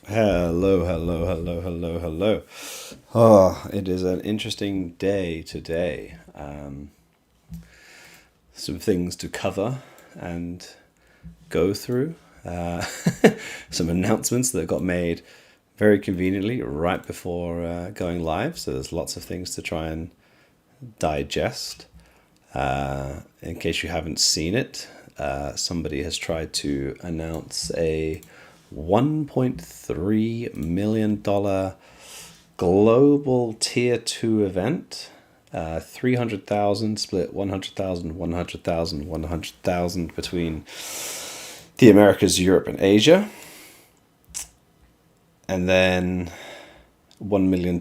Hello, hello, hello, hello, hello. Oh, it is an interesting day today. Some things to cover and go through. Uh, some announcements that got made very conveniently right before going live. So there's lots of things to try and digest. In case you haven't seen it, somebody has tried to announce a $1.3 million global tier 2 event. 300,000 split 100,000, 100,000, 100,000 between the Americas, Europe, and Asia. And then $1 million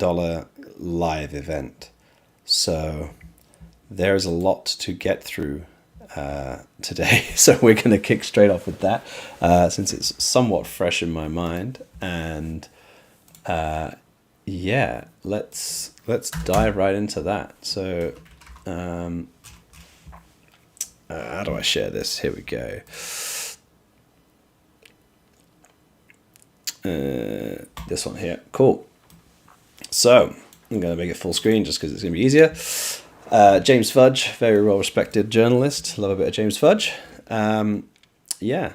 live event. So there's a lot to get through today. So we're going to kick straight off with that since it's somewhat fresh in my mind. And yeah, let's dive right into that. So how do I share this? Here we go. This one here. Cool. So I'm going to make it full screen just because it's going to be easier. James Fudge, very well respected journalist. Love a bit of James Fudge. Yeah.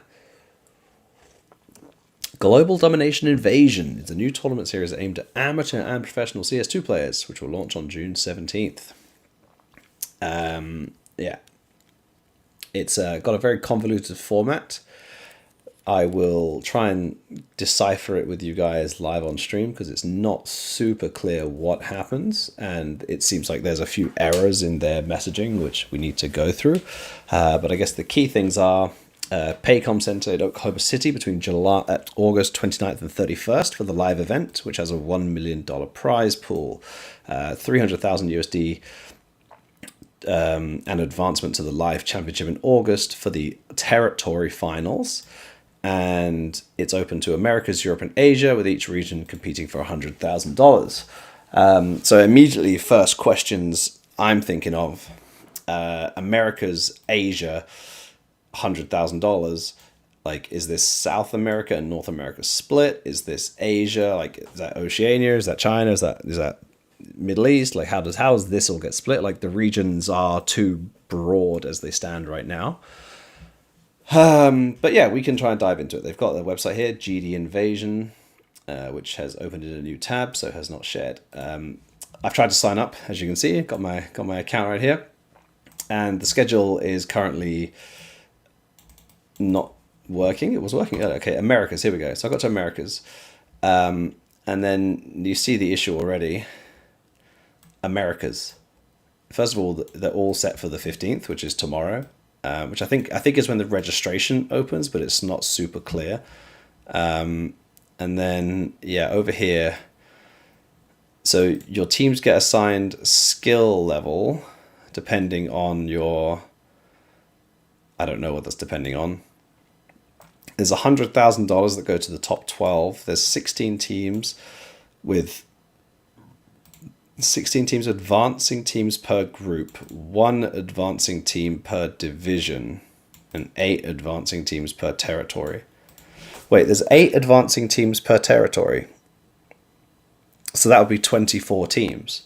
Global Domination Invasion is a new tournament series aimed at amateur and professional CS2 players, which will launch on June 17th. Yeah. It's got a very convoluted format. I will try and decipher it with you guys live on stream because it's not super clear what happens, and it seems like there's a few errors in their messaging which we need to go through. But I guess the key things are Paycom Center in Oklahoma City between August 29th and 31st for the live event, which has a $1 million prize pool, 300,000 USD. An advancement to the live championship in August for the territory finals. And it's open to Americas, Europe, and Asia, with each region competing for $100,000. So immediately, first questions I'm thinking of, Americas, Asia, $100,000. Like, is this South America and North America split? Is this Asia? Like, is that Oceania? Is that China? Is that Middle East? Like, how does this all get split? Like, the regions are too broad as they stand right now. But yeah, we can try and dive into it. They've got their website here, GD Invasion, which has opened in a new tab, so has not shared. I've tried to sign up, as you can see. Got my account right here, and the schedule is currently not working. It was working earlier. Okay, Americas. Here we go. So I got to Americas, and then you see the issue already. Americas. First of all, they're all set for the 15th, which is tomorrow. Which I think is when the registration opens, but it's not super clear. And then yeah, over here, so your teams get assigned skill level depending on your, I don't know what that's depending on. There's $100,000 that go to the top 12. There's 16 teams with 16 teams, advancing teams per group, 1 advancing team per division, and 8 advancing teams per territory. Wait, there's 8 advancing teams per territory. So that would be 24 teams.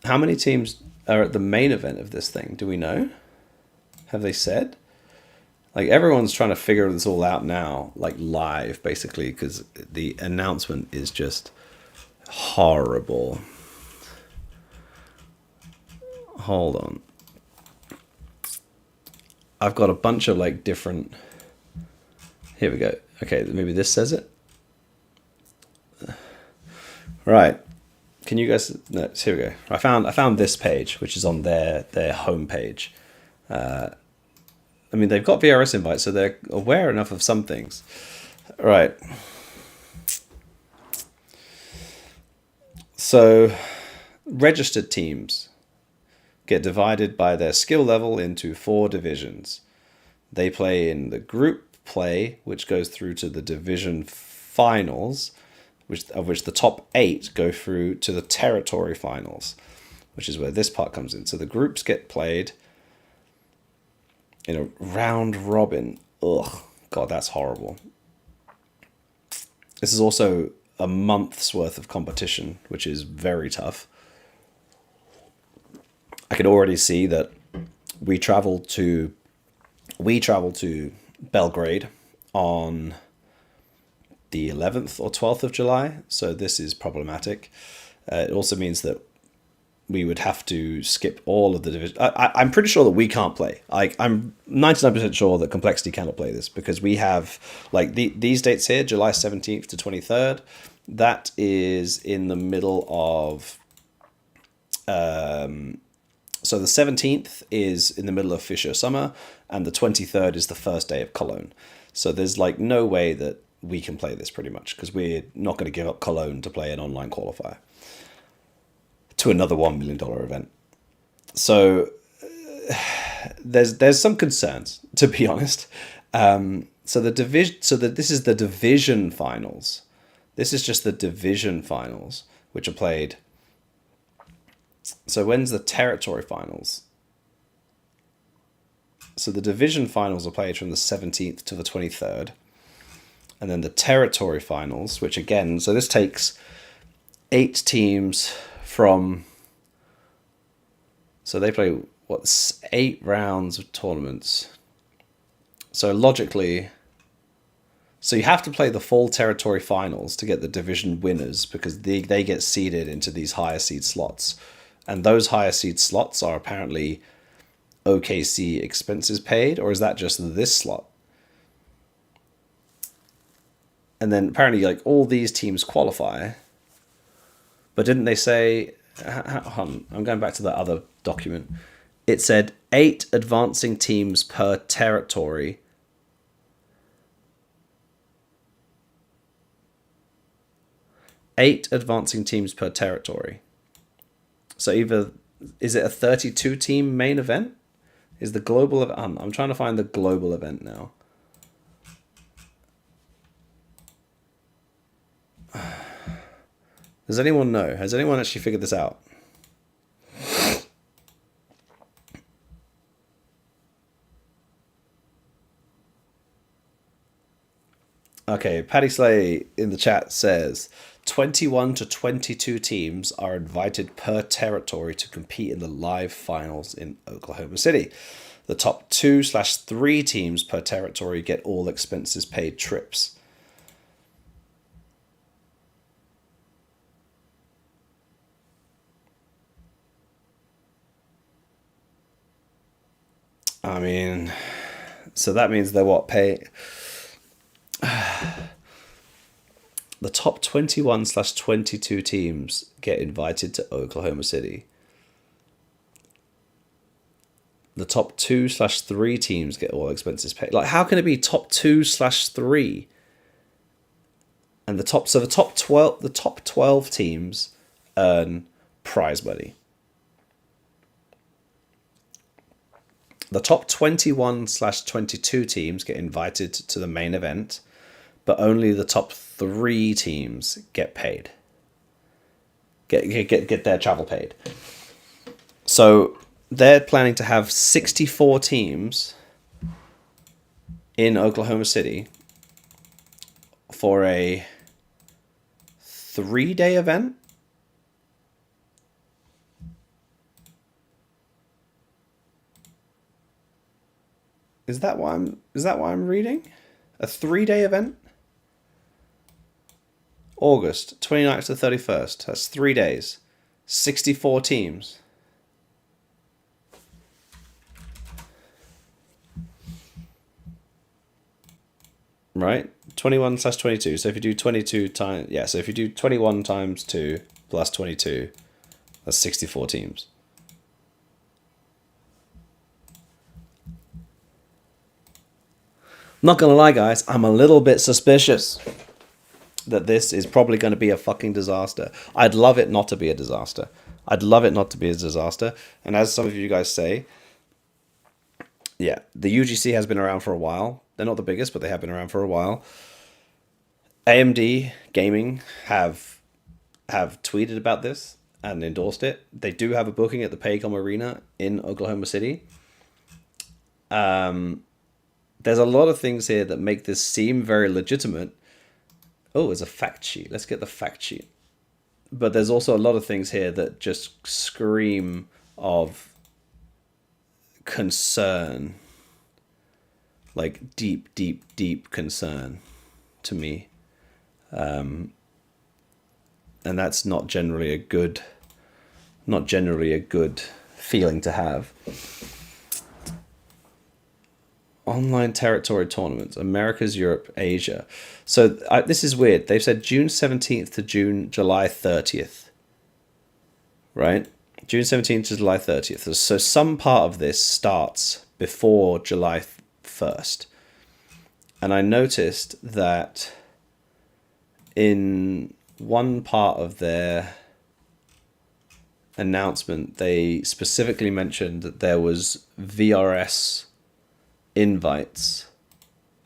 How many teams are at the main event of this thing? Do we know? Have they said? Like, everyone's trying to figure this all out now, like live, basically, because the announcement is just horrible. Hold on. I've got a bunch of like different. Here we go. Okay, maybe this says it. Right. Can you guys? No. Here we go. I found this page, which is on their homepage. I mean, they've got VRS invites, so they're aware enough of some things. Right. So, registered teams get divided by their skill level into 4 divisions. They play in the group play, which goes through to the division finals, of which the top 8 go through to the territory finals, which is where this part comes in. So the groups get played in a round robin. Ugh, God, that's horrible. This is also a month's worth of competition, which is very tough. I can already see that we travel to Belgrade on the 11th or 12th of July, so this is problematic. It also means that we would have to skip all of the division. I'm pretty sure that we can't play. I'm 99% sure that Complexity cannot play this because we have like these dates here, July 17th to 23rd. That is in the middle of. So the 17th is in the middle of Fischer Summer, and the 23rd is the first day of Cologne. So there's like no way that we can play this pretty much because we're not going to give up Cologne to play an online qualifier to another $1 million event. So there's some concerns, to be honest. So this is the division finals. This is just the division finals, which are played. So when's the territory finals? So the division finals are played from the 17th to the 23rd. And then the territory finals, which again, so this takes 8 teams from... So they play, 8 rounds of tournaments. So logically... So you have to play the full territory finals to get the division winners because they get seeded into these higher seed slots. And those higher seed slots are apparently OKC expenses paid, or is that just this slot? And then apparently like all these teams qualify. But didn't they say... I'm going back to the other document. It said 8 advancing teams per territory. Eight advancing teams per territory. So either is it a 32 team main event? Is the global event? I'm trying to find the global event now. Does anyone know? Has anyone actually figured this out? Okay, Paddy Slay in the chat says 21 to 22 teams are invited per territory to compete in the live finals in Oklahoma City. The top 2/3 teams per territory get all expenses paid trips. I mean, so that means they're what, pay... The top 21/22 teams get invited to Oklahoma City. The top 2/3 teams get all expenses paid. Like, how can it be top 2/3? And the top 12 teams earn prize money. The top 21/22 teams get invited to the main event, but only the top 3 teams get paid. Get their travel paid. So they're planning to have 64 teams in Oklahoma City for a 3-day event. Is that what I'm reading? A 3-day event? August 29th to 31st. That's 3 days. 64 teams. Right? 21/22. So if you do 22 times... Yeah, so if you do 21 times 2 plus 22, that's 64 teams. Not gonna lie, guys, I'm a little bit suspicious that this is probably going to be a fucking disaster. I'd love it not to be a disaster. I'd love it not to be a disaster. And as some of you guys say, yeah, the UGC has been around for a while. They're not the biggest, but they have been around for a while. AMD Gaming have tweeted about this and endorsed it. They do have a booking at the Paycom Arena in Oklahoma City. There's a lot of things here that make this seem very legitimate. Oh, there's a fact sheet. Let's get the fact sheet. But there's also a lot of things here that just scream of concern, like deep, deep, deep concern to me. And that's not generally a good feeling to have. Online territory tournaments, Americas, Europe, Asia. So this is weird. They've said June 17th to July 30th, right? June 17th to July 30th. So some part of this starts before July 1st. And I noticed that in one part of their announcement, they specifically mentioned that there was VRS invites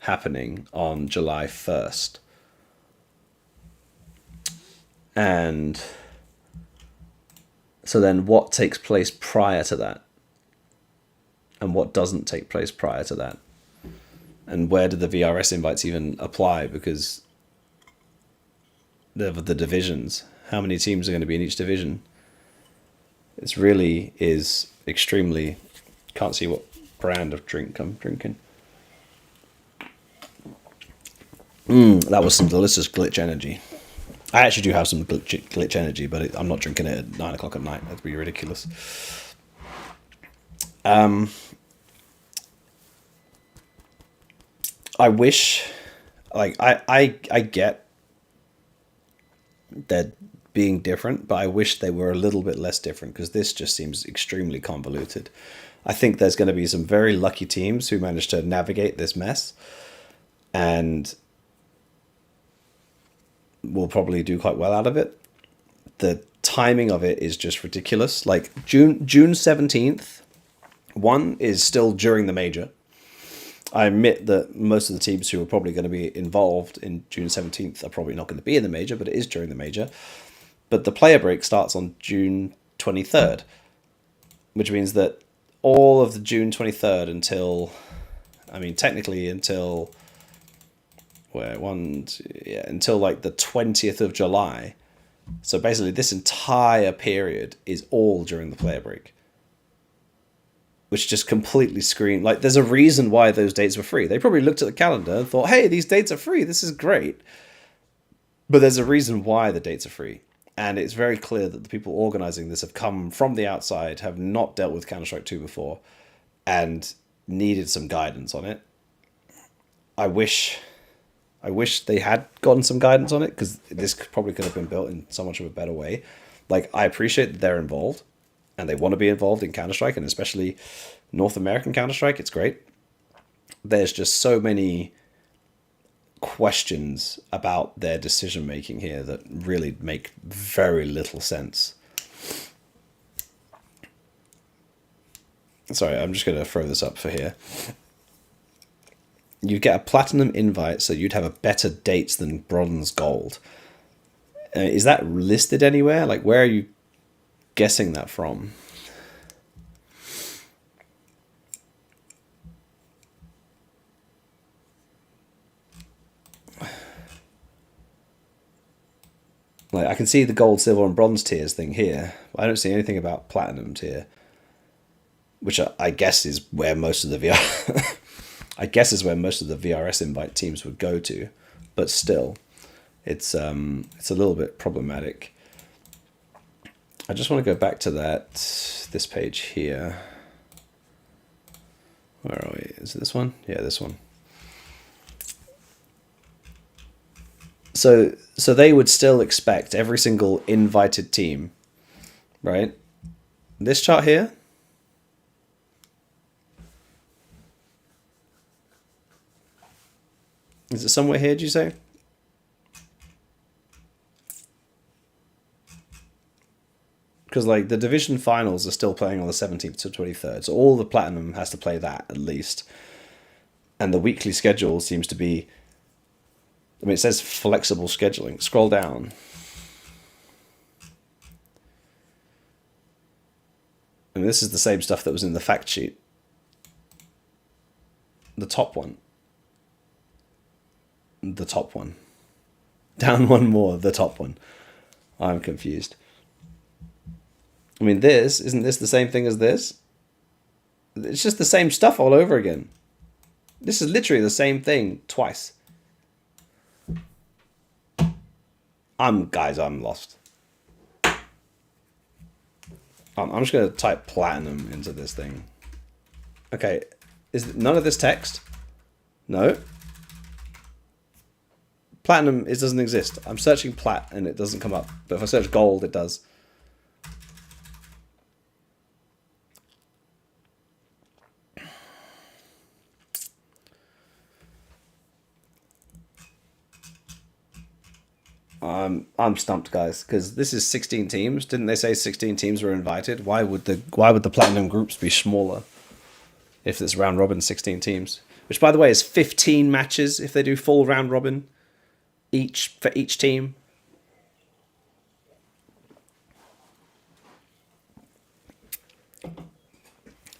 happening on July 1st. And so then what takes place prior to that? And what doesn't take place prior to that? And where do the VRS invites even apply? Because the divisions, how many teams are going to be in each division? It really is extremely... Can't see what brand of drink I'm drinking. That was some delicious glitch energy. I actually do have some glitch energy, but I'm not drinking it at 9 o'clock at night. That'd be ridiculous. I wish, like, I get that being different, but I wish they were a little bit less different, because this just seems extremely convoluted. I think there's going to be some very lucky teams who manage to navigate this mess and will probably do quite well out of it. The timing of it is just ridiculous. Like June 17th, one is still during the major. I admit that most of the teams who are probably going to be involved in June 17th are probably not going to be in the major, but it is during the major. But the player break starts on June 23rd, which means that all of the June 23rd until, I mean, technically until, until like the 20th of July. So basically this entire period is all during the player break, which just completely screamed. Like, there's a reason why those dates were free. They probably looked at the calendar and thought, hey, these dates are free. This is great. But there's a reason why the dates are free. And it's very clear that the people organizing this have come from the outside, have not dealt with Counter-Strike 2 before, and needed some guidance on it. I wish they had gotten some guidance on it, because this probably could have been built in so much of a better way. Like, I appreciate that they're involved, and they want to be involved in Counter-Strike, and especially North American Counter-Strike. It's great. There's just so many questions about their decision making here that really make very little sense. Sorry, I'm just going to throw this up for here. You get a platinum invite, so you'd have a better dates than bronze gold. Is that listed anywhere? Like, where are you guessing that from? Like, I can see the gold, silver, and bronze tiers thing here. I don't see anything about platinum tier, which I guess is where most of the I guess is where most of the VRS invite teams would go to, but still, it's a little bit problematic. I just want to go back to this page here. Where are we? Is it this one? Yeah, this one. So they would still expect every single invited team, right? This chart here. Is it somewhere here, do you say? Because like the division finals are still playing on the 17th to 23rd. So all the platinum has to play that at least. And the weekly schedule seems to be, I mean, it says flexible scheduling. Scroll down. And this is the same stuff that was in the fact sheet. The top one. The top one. Down one more, the top one. I'm confused. I mean, isn't this the same thing as this? It's just the same stuff all over again. This is literally the same thing twice. Guys, I'm lost. I'm just going to type platinum into this thing. Okay, is none of this text? No. Platinum, it doesn't exist. I'm searching plat and it doesn't come up. But if I search gold, it does. I'm stumped, guys, because this is 16 teams. Didn't they say 16 teams were invited? Why would the platinum groups be smaller if it's round robin 16 teams? Which, by the way, is 15 matches if they do full round robin for each team.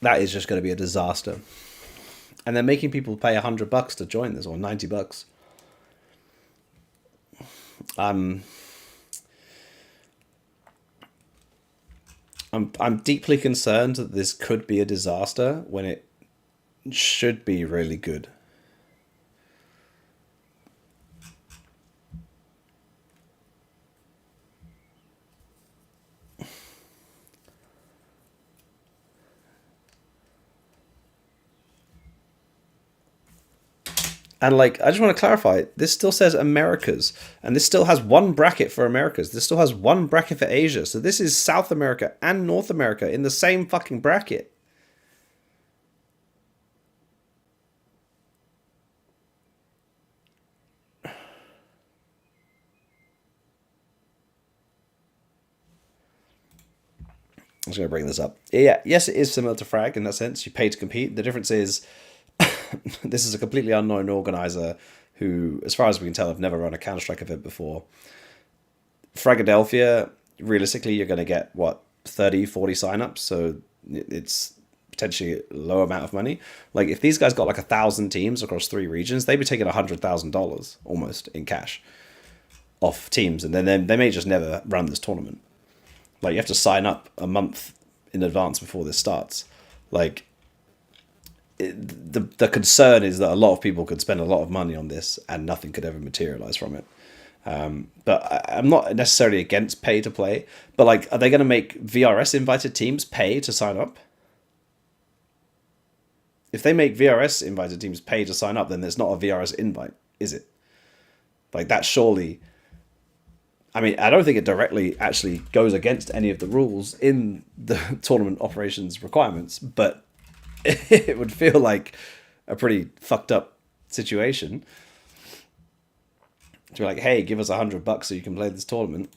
That is just going to be a disaster. And they're making people pay $100 to join this, or $90. I'm deeply concerned that this could be a disaster when it should be really good. And like, I just want to clarify, this still says Americas, and this still has one bracket for Americas. This still has one bracket for Asia. So this is South America and North America in the same fucking bracket. I'm just going to bring this up. Yeah, yes, it is similar to Frag in that sense. You pay to compete. The difference is this is a completely unknown organizer who, as far as we can tell, have never run a Counter-Strike event before. Fragadelphia, realistically, you're going to get, 30, 40 signups, so it's potentially a low amount of money. Like, if these guys got 1,000 teams across 3 regions, they'd be taking $100,000 almost in cash off teams, and then they may just never run this tournament. Like, you have to sign up a month in advance before this starts. Like, the concern is that a lot of people could spend a lot of money on this and nothing could ever materialize from it. But I'm not necessarily against pay to play, but like, are they going to make VRS invited teams pay to sign up? If they make VRS invited teams pay to sign up, then there's not a VRS invite, is it? Like, that surely, I mean, I don't think it directly actually goes against any of the rules in the tournament operations requirements, but it would feel like a pretty fucked up situation to be like, hey, give us $100 so you can play this tournament.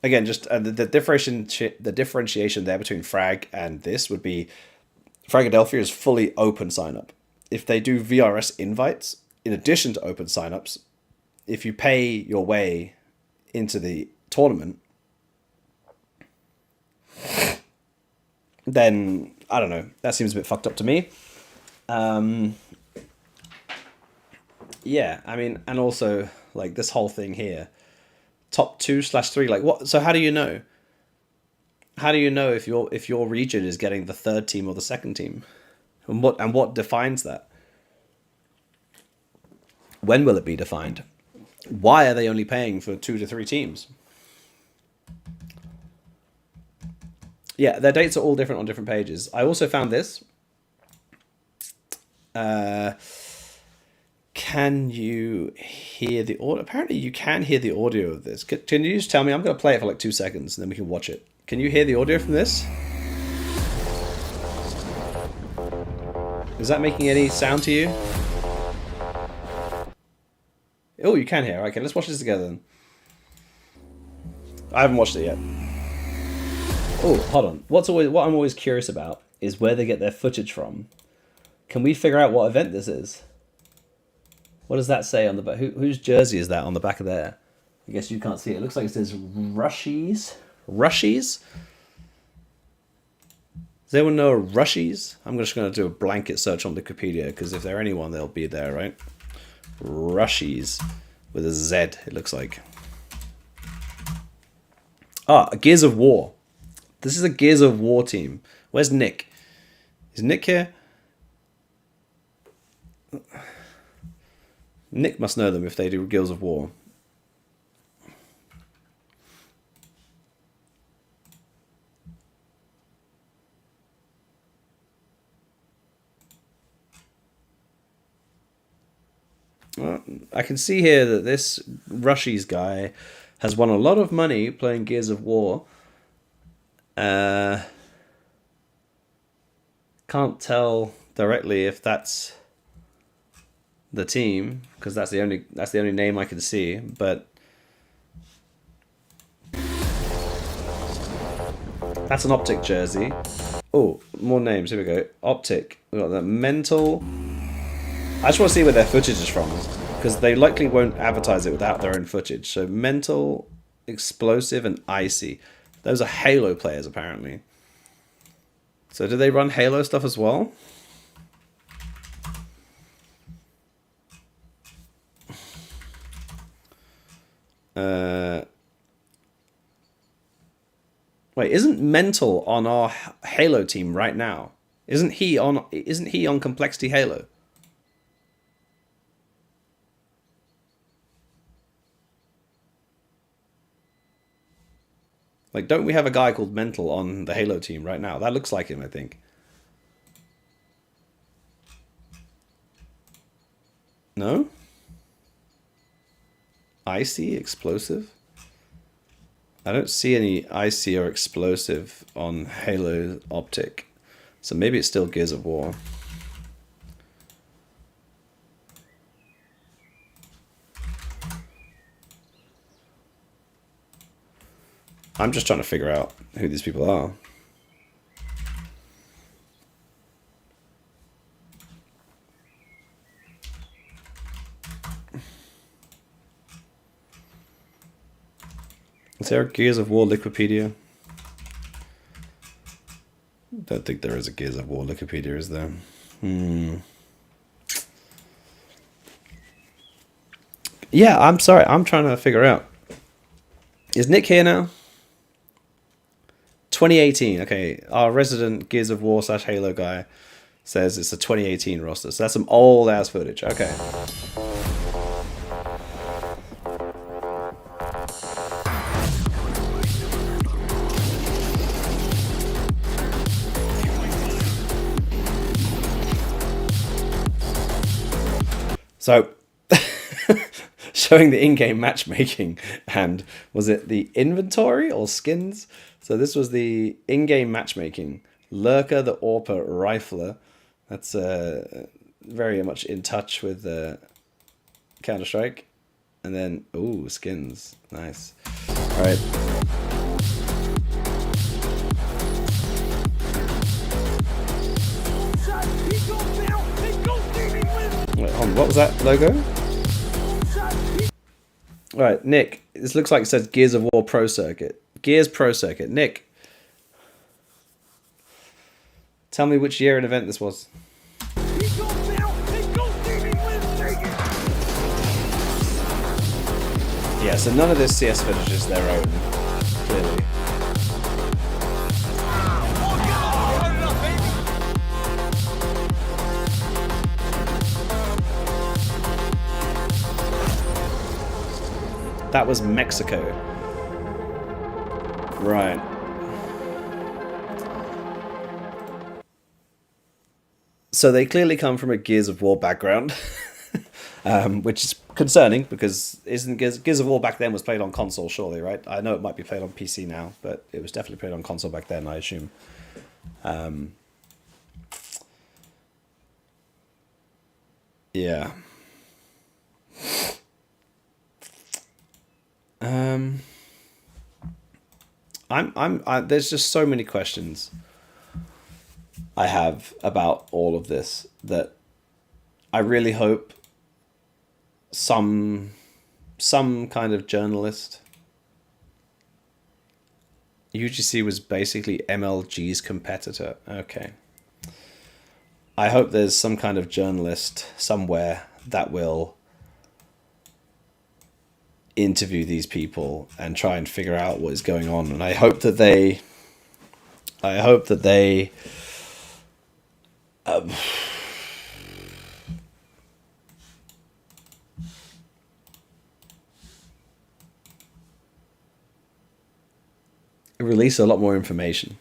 Again, just the differentiation there between Frag and this would be Fragadelphia is fully open sign-up. If they do VRS invites, in addition to open sign-ups, if you pay your way into the tournament, then I don't know, that seems a bit fucked up to me. Yeah, I mean, and also like this whole thing here, top 2/3, like what? So how do you know? How do you know if your region is getting the third team or the second team, and what defines that? When will it be defined? Why are they only paying for 2 to 3 teams? Yeah, their dates are all different on different pages. I also found this. Can you hear the audio? Apparently you can hear the audio of this. Can you just tell me? I'm going to play it for like 2 seconds and then we can watch it. Can you hear the audio from this? Is that making any sound to you? Oh, you can hear. Okay, let's watch this together then. I haven't watched it yet. Oh, hold on. What I'm always curious about is where they get their footage from. Can we figure out what event this is? What does that say on the back? Whose jersey is that on the back of there? I guess you can't see it. It looks like it says Rushies. Rushies? Does anyone know Rushies? I'm just going to do a blanket search on Wikipedia, because if they're anyone, they'll be there, right? Rushies. With a Z, it looks like. Ah, Gears of War. This is a Gears of War team. Where's Nick? Is Nick here? Nick must know them if they do Gears of War. Well, I can see here that this Rushies guy has won a lot of money playing Gears of War. Can't tell directly if that's the team, because that's the only name I can see, but that's an Optic jersey. Oh, more names. Here we go. Optic. We got the Mental. I just want to see where their footage is from, because they likely won't advertise it without their own footage. So Mental, Explosive, and Icy. Those are Halo players, apparently. So do they run Halo stuff as well? Wait, isn't Mental on our Halo team right now? Isn't he on Complexity Halo? Like, don't we have a guy called Mental on the Halo team right now? That looks like him, I think. No? Icy, Explosive? I don't see any Icy or Explosive on Halo Optic. So maybe it's still Gears of War. I'm just trying to figure out who these people are. Is there a Gears of War Wikipedia? Don't think there is a Gears of War Wikipedia, is there? Yeah, I'm sorry. I'm trying to figure out. Is Nick here now? 2018. Okay, our resident Gears of War / Halo guy says it's a 2018 roster. So that's some old ass footage. Okay. So, showing the in-game matchmaking, and was it the inventory or skins? So this was the in-game matchmaking. Lurker, the AWPer Rifler. That's very much in touch with Counter-Strike. And then, ooh, skins. Nice. All right. Wait, what was that logo? Alright, Nick, this looks like it says Gears of War Pro Circuit. Gears Pro Circuit. Nick, tell me which year and event this was. Yeah, so none of this CS footage is their own, clearly. That was Mexico. Right. So they clearly come from a Gears of War background, which is concerning because isn't Gears of War back then was played on console, surely, right? I know it might be played on PC now, but it was definitely played on console back then, I assume. Yeah. There's just so many questions I have about all of this that I really hope some kind of journalist UGC was basically MLG's competitor. Okay. I hope there's some kind of journalist somewhere that will interview these people and try and figure out what is going on. And I hope that they release a lot more information,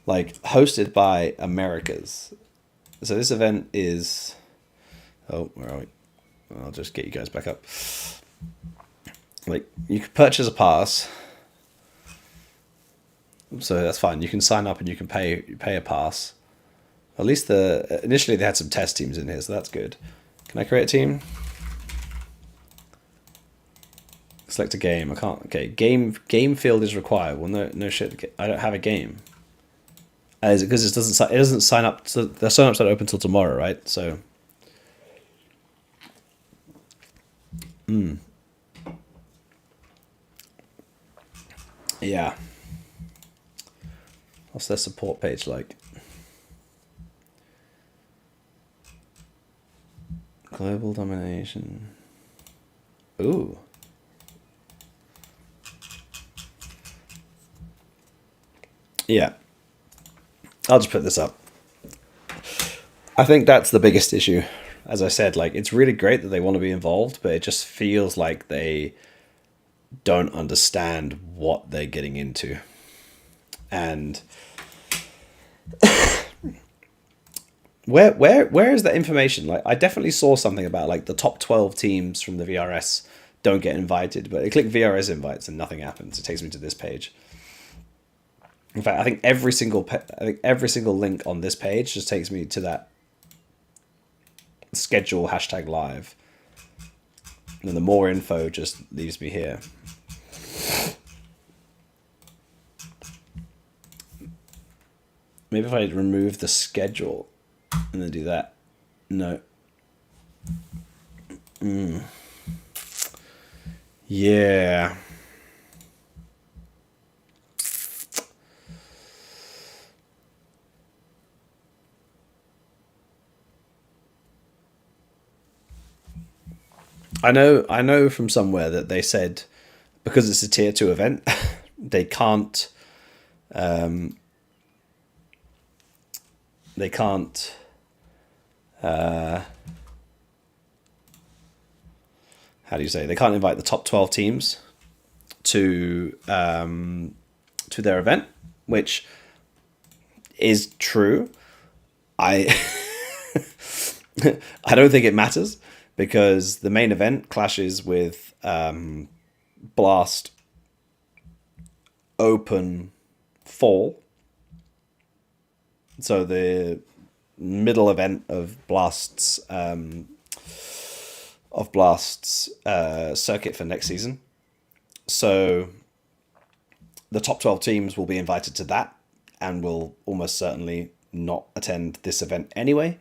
like hosted by Americas. So this event is, oh, where are we? I'll just get you guys back up. Like, you can purchase a pass, so that's fine. You can sign up and you can pay a pass. At least initially they had some test teams in here, so that's good. Can I create a team? Select a game. I can't. Okay, game field is required. Well, no shit. I don't have a game. Is it because it doesn't sign up? So the sign-ups don't open till tomorrow, right? So. Yeah. What's their support page like? Global domination. Ooh. Yeah. I'll just put this up. I think that's the biggest issue. As I said, like, it's really great that they want to be involved, but it just feels like they don't understand what they're getting into. And where is that information? Like, I definitely saw something about like the top 12 teams from the VRS don't get invited, but I click VRS invites and nothing happens. It takes me to this page. In fact, I think every single link on this page just takes me to that schedule #live. And then the more info just leaves me here. Maybe if I remove the schedule and then do that. No. Yeah. I know from somewhere that they said because it's a tier 2 event, they can't how do you say, they can't invite the top 12 teams to their event, which is true. I don't think it matters because the main event clashes with Blast Open Fall. So the middle event of Blast's circuit for next season. So the top 12 teams will be invited to that and will almost certainly not attend this event anyway.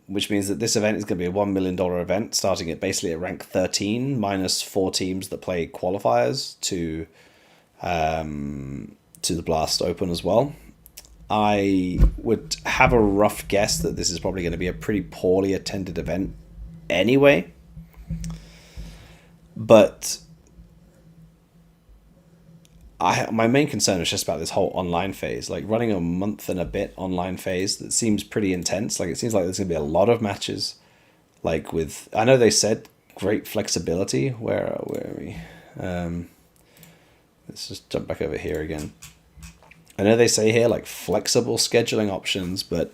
Which means that this event is going to be a $1 million event starting at basically at rank 13 minus 4 teams that play qualifiers to the Blast Open as well. I would have a rough guess that this is probably going to be a pretty poorly attended event anyway. But my main concern is just about this whole online phase. Like, running a month and a bit online phase, that seems pretty intense. Like, it seems like there's going to be a lot of matches. Like, I know they said great flexibility. Where are we? Let's just jump back over here again. I know they say here like flexible scheduling options, but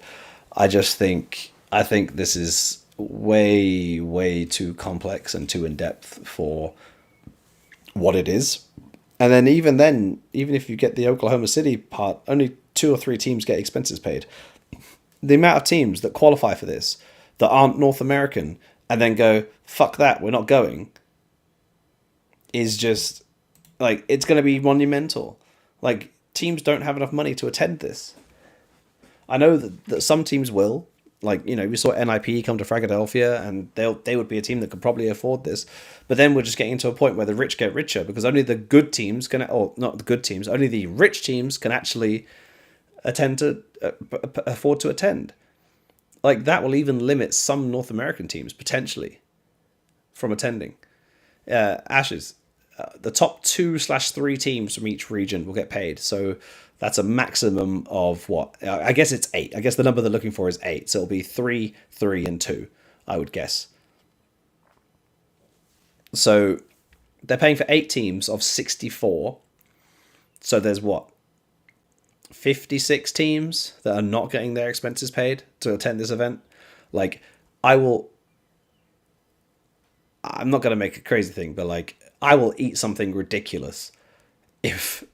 I think this is way too complex and too in depth for what it is. And then even if you get the Oklahoma City part, only 2 or 3 teams get expenses paid. The amount of teams that qualify for this that aren't North American and then go, fuck that, we're not going, is just like, it's going to be monumental. Like, teams don't have enough money to attend this. I know that some teams will, Like, you know, we saw NIP come to Philadelphia, and they would be a team that could probably afford this. But then we're just getting to a point where the rich get richer, because only the good teams can, or not the good teams, only the rich teams can actually afford to attend. Like, that will even limit some North American teams potentially from attending. Ashes, the top 2/3 teams from each region will get paid. So that's a maximum of what? I guess it's 8. I guess the number they're looking for is 8. So it'll be 3, 3, and 2, I would guess. So they're paying for 8 teams of 64. So there's what? 56 teams that are not getting their expenses paid to attend this event. Like, I'm not going to make a crazy thing, but like, I will eat something ridiculous if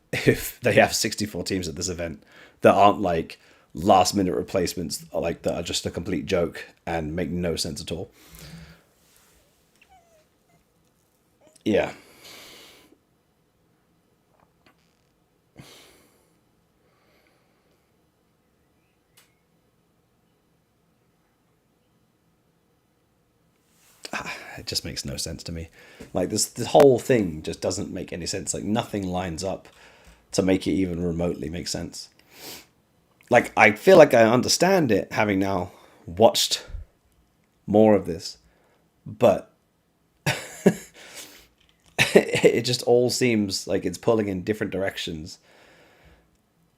they have 64 teams at this event that aren't like last minute replacements, or like that are just a complete joke and make no sense at all. Yeah. It just makes no sense to me. Like, this whole thing just doesn't make any sense. Like, nothing lines up to make it even remotely make sense. Like, I feel like I understand it, having now watched more of this, but it just all seems like it's pulling in different directions.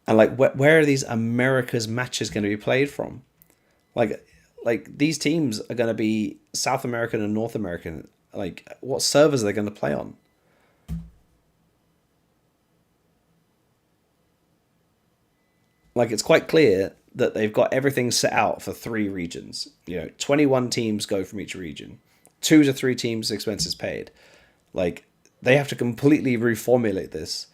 And like, where are these America's matches going to be played from? Like, these teams are going to be South American and North American. Like, what servers are they going to play on? Like, it's quite clear that they've got everything set out for 3 regions. You know, 21 teams go from each region. 2 to 3 teams expenses paid. Like, they have to completely reformulate this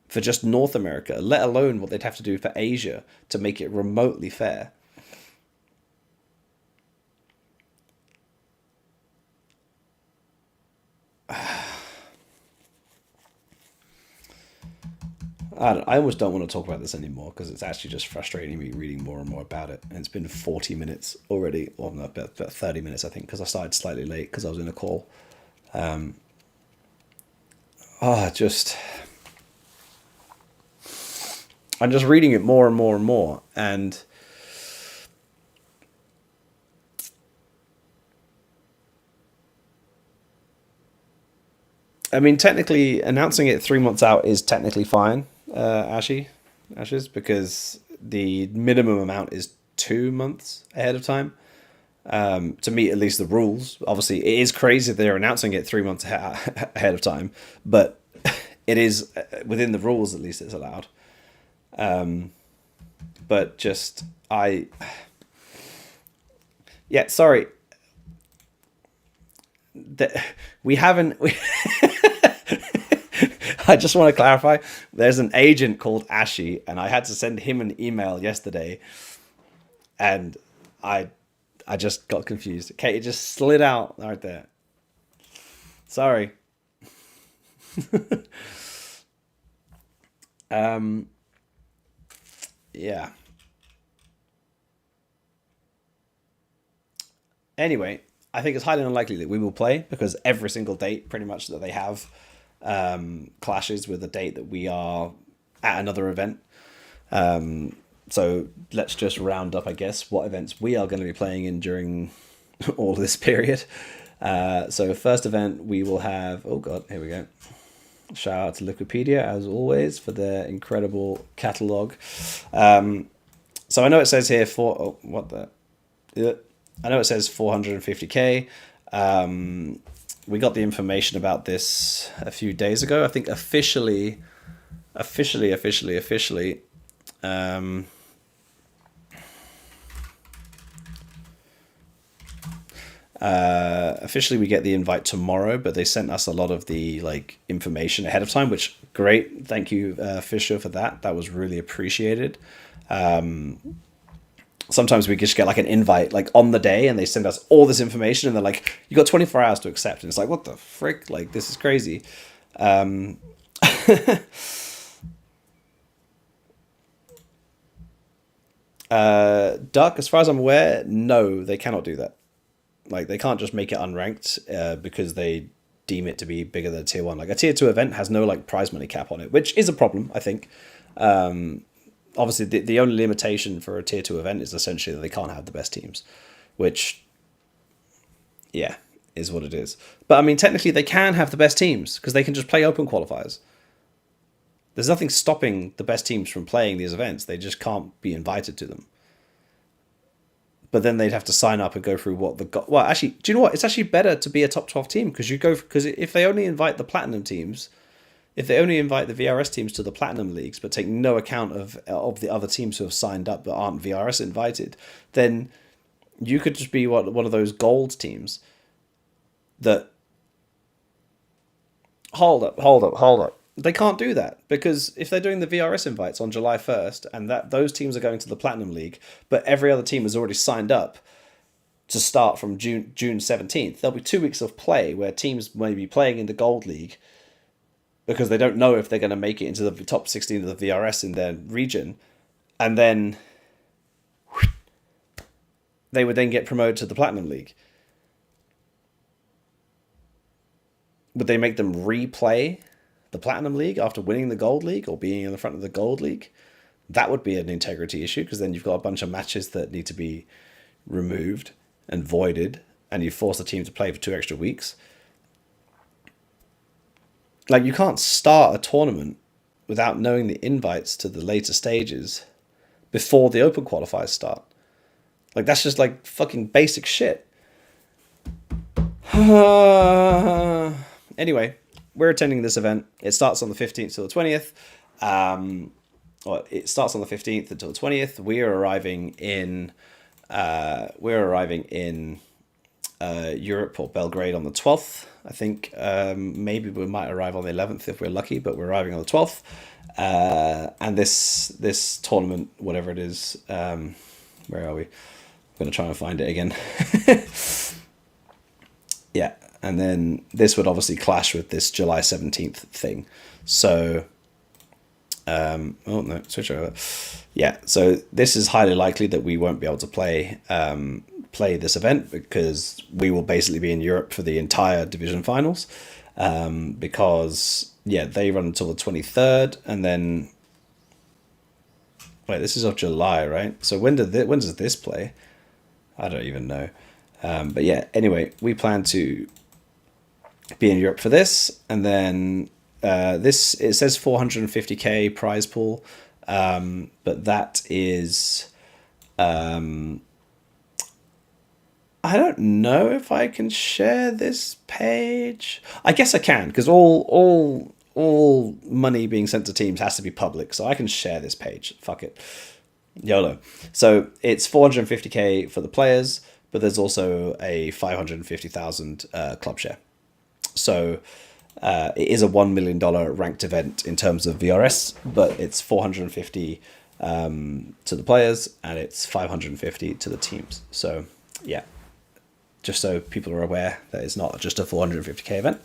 for just North America, let alone what they'd have to do for Asia to make it remotely fair. I almost don't want to talk about this anymore, because it's actually just frustrating me reading more and more about it. And it's been 40 minutes already, or no, about 30 minutes, I think, because I started slightly late because I was in a call. Just I'm just reading it more and more and more, and I mean, technically, announcing it 3 months out is technically fine, Ashes, because the minimum amount is 2 months ahead of time, to meet at least the rules. Obviously, it is crazy that they're announcing it 3 months ahead of time, but it is within the rules. At least it's allowed. But just yeah, sorry, that we haven't. I just want to clarify. There's an agent called Ashi, and I had to send him an email yesterday, and I I just got confused. Okay, it just slid out right there. Sorry. Um, yeah. Anyway, I think it's highly unlikely that we will play, because every single date, pretty much, that they have clashes with the date that we are at another event. So let's just round up, I guess, what events we are going to be playing in during all this period. So first event we will have, oh god, here we go. Shout out to Wikipedia, as always, for their incredible catalogue. So I know it says here what the... Yeah. I know it says 450k. We got the information about this a few days ago. I think officially, um, officially we get the invite tomorrow, but they sent us a lot of the information ahead of time, which great. Thank you, Fisher, for that. That was really appreciated. Sometimes we just get an invite on the day, and they send us all this information, and they're like, you got 24 hours to accept. And it's like, what the frick? This is crazy. Duck, as far as I'm aware, no, they cannot do that. Like, they can't just make it unranked because they deem it to be bigger than a tier 1. Like, a tier 2 event has no, like, prize money cap on it, which is a problem, I think. Obviously, the only limitation for a tier 2 event is essentially that they can't have the best teams, which, yeah, is what it is. But, I mean, technically, they can have the best teams because they can just play open qualifiers. There's nothing stopping the best teams from playing these events. They just can't be invited to them. But then they'd have to sign up and go through what the... Well, actually, do you know what? It's actually better to be a top 12 team because if they only invite the platinum teams, if they only invite the VRS teams to the platinum leagues but take no account of the other teams who have signed up but aren't VRS invited, then you could just be one of those gold teams that... Hold up. They can't do that because if they're doing the VRS invites on July 1st and those teams are going to the Platinum League, but every other team has already signed up to start from June 17th, there'll be 2 weeks of play where teams may be playing in the Gold League because they don't know if they're going to make it into the top 16 of the VRS in their region, and then they would then get promoted to the Platinum League. Would they make them replay the Platinum League after winning the Gold League or being in the front of the Gold League? That would be an integrity issue because then you've got a bunch of matches that need to be removed and voided, and you force the team to play for 2 extra weeks. Like, you can't start a tournament without knowing the invites to the later stages before the open qualifiers start. Like, that's just like fucking basic shit. Anyway, we're attending this event. It starts on the 15th till the 20th. It starts on the 15th until the 20th. We're arriving in Europe or Belgrade on the 12th. I think maybe we might arrive on the 11th if we're lucky, but we're arriving on the 12th. And this tournament, whatever it is, where are we? I'm going to try and find it again. Yeah. And then this would obviously clash with this July 17th thing. So, oh no, switch over. Yeah, so this is highly likely that we won't be able to play this event because we will basically be in Europe for the entire division finals. Because, yeah, they run until the 23rd and then... Wait, this is of July, right? So when does this play? I don't even know. But yeah, anyway, we plan to be in Europe for this, and then it says 450k prize pool, but that is I don't know if I can share this page. I guess I can because all money being sent to teams has to be public, so I can share this page. Fuck it, YOLO. So it's 450k for the players, but there's also a 550,000 club share. So it is a $1 million ranked event in terms of VRS, but it's 450 to the players and it's 550 to the teams. So yeah, just so people are aware that it's not just a 450k event.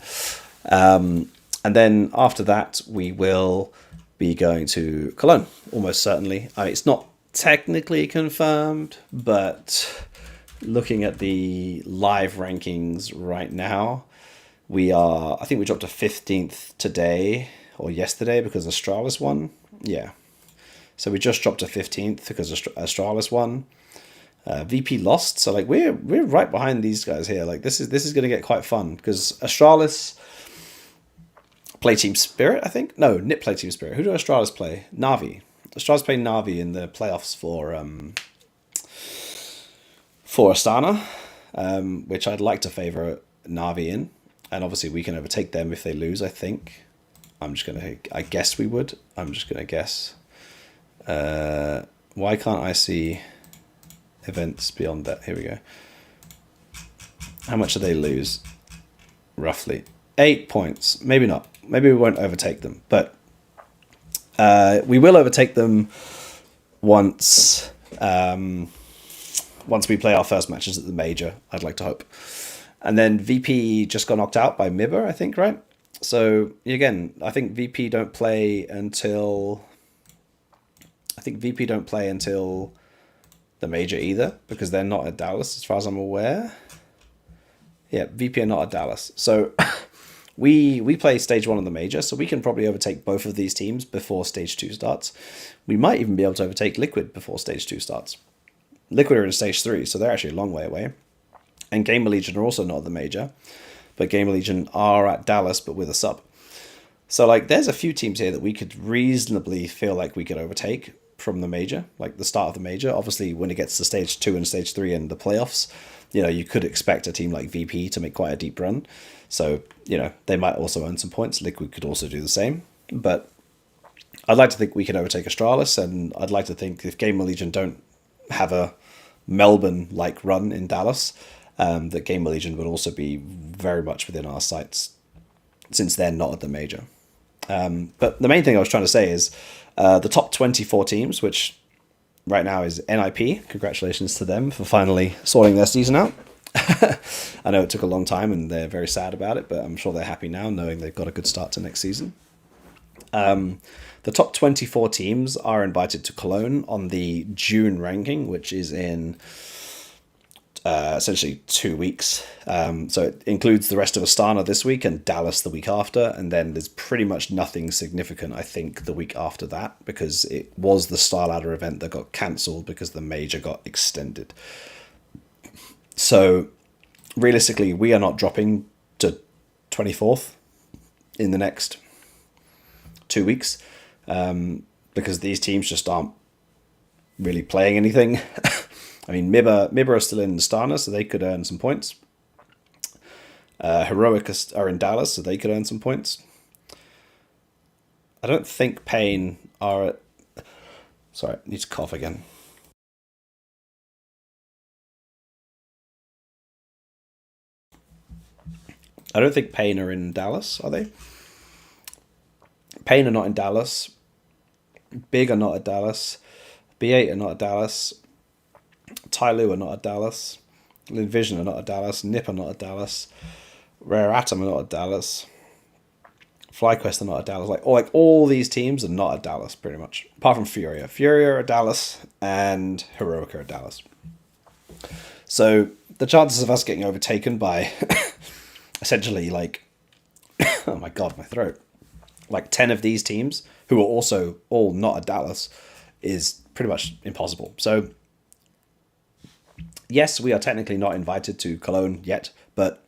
And then after that, we will be going to Cologne, almost certainly. It's not technically confirmed, but looking at the live rankings right now, I think we dropped to 15th today or yesterday because Astralis won. Yeah. So we just dropped to 15th because Astralis won. VP lost. So like we're right behind these guys here. Like this is going to get quite fun because Astralis play Team Spirit, I think. No, NIP play Team Spirit. Who do Astralis play? Na'Vi. Astralis play Na'Vi in the playoffs for Astana, which I'd like to favor Na'Vi in. And obviously we can overtake them if they lose, I think. I guess we would. I'm just going to guess. Why can't I see events beyond that? Here we go. How much do they lose? Roughly 8 points. Maybe not. Maybe we won't overtake them. But we will overtake them once we play our first matches at the major, I'd like to hope. And then VP just got knocked out by Mibber, I think, right? So again, I think VP don't play until the major either, because they're not at Dallas as far as I'm aware. Yeah, VP are not at Dallas. So we play stage 1 of the major, so we can probably overtake both of these teams before stage 2 starts. We might even be able to overtake Liquid before stage 2 starts. Liquid are in stage 3, so they're actually a long way away. And Gamer Legion are also not at the major, but Gamer Legion are at Dallas, but with a sub. So, like, there's a few teams here that we could reasonably feel like we could overtake from the major, like the start of the major. Obviously, when it gets to stage 2 and stage 3 and the playoffs, you know, you could expect a team like VP to make quite a deep run. So, you know, they might also earn some points. Liquid could also do the same. But I'd like to think we can overtake Astralis, and I'd like to think if Gamer Legion don't have a Melbourne-like run in Dallas, that Gamer Legion would also be very much within our sights, since they're not at the major. But the main thing I was trying to say is the top 24 teams, which right now is NIP. Congratulations to them for finally sorting their season out. I know it took a long time and they're very sad about it, but I'm sure they're happy now knowing they've got a good start to next season. The top 24 teams are invited to Cologne on the June ranking, which is in essentially 2 weeks. So it includes the rest of Astana this week and Dallas the week after, and then there's pretty much nothing significant, I think, the week after that, because it was the Star Ladder event that got cancelled because the major got extended. So realistically, we are not dropping to 24th in the next 2 weeks, because these teams just aren't really playing anything. I mean, Mibba are still in Astana, so they could earn some points. Heroic are in Dallas, so they could earn some points. I don't think Pain are at... Sorry, I need to cough again. I don't think Pain are in Dallas, are they? Pain are not in Dallas. Big are not at Dallas. B8 are not at Dallas. Tyloo are not at Dallas. Linvision are not at Dallas. Nip are not at Dallas. Rare Atom are not at Dallas. FlyQuest are not at Dallas. Like all these teams are not at Dallas, pretty much. Apart from Furia. Furia are at Dallas and Heroic are at Dallas. So the chances of us getting overtaken by essentially like, oh my god, my throat. Like 10 of these teams, who are also all not at Dallas, is pretty much impossible. So yes, we are technically not invited to Cologne yet, but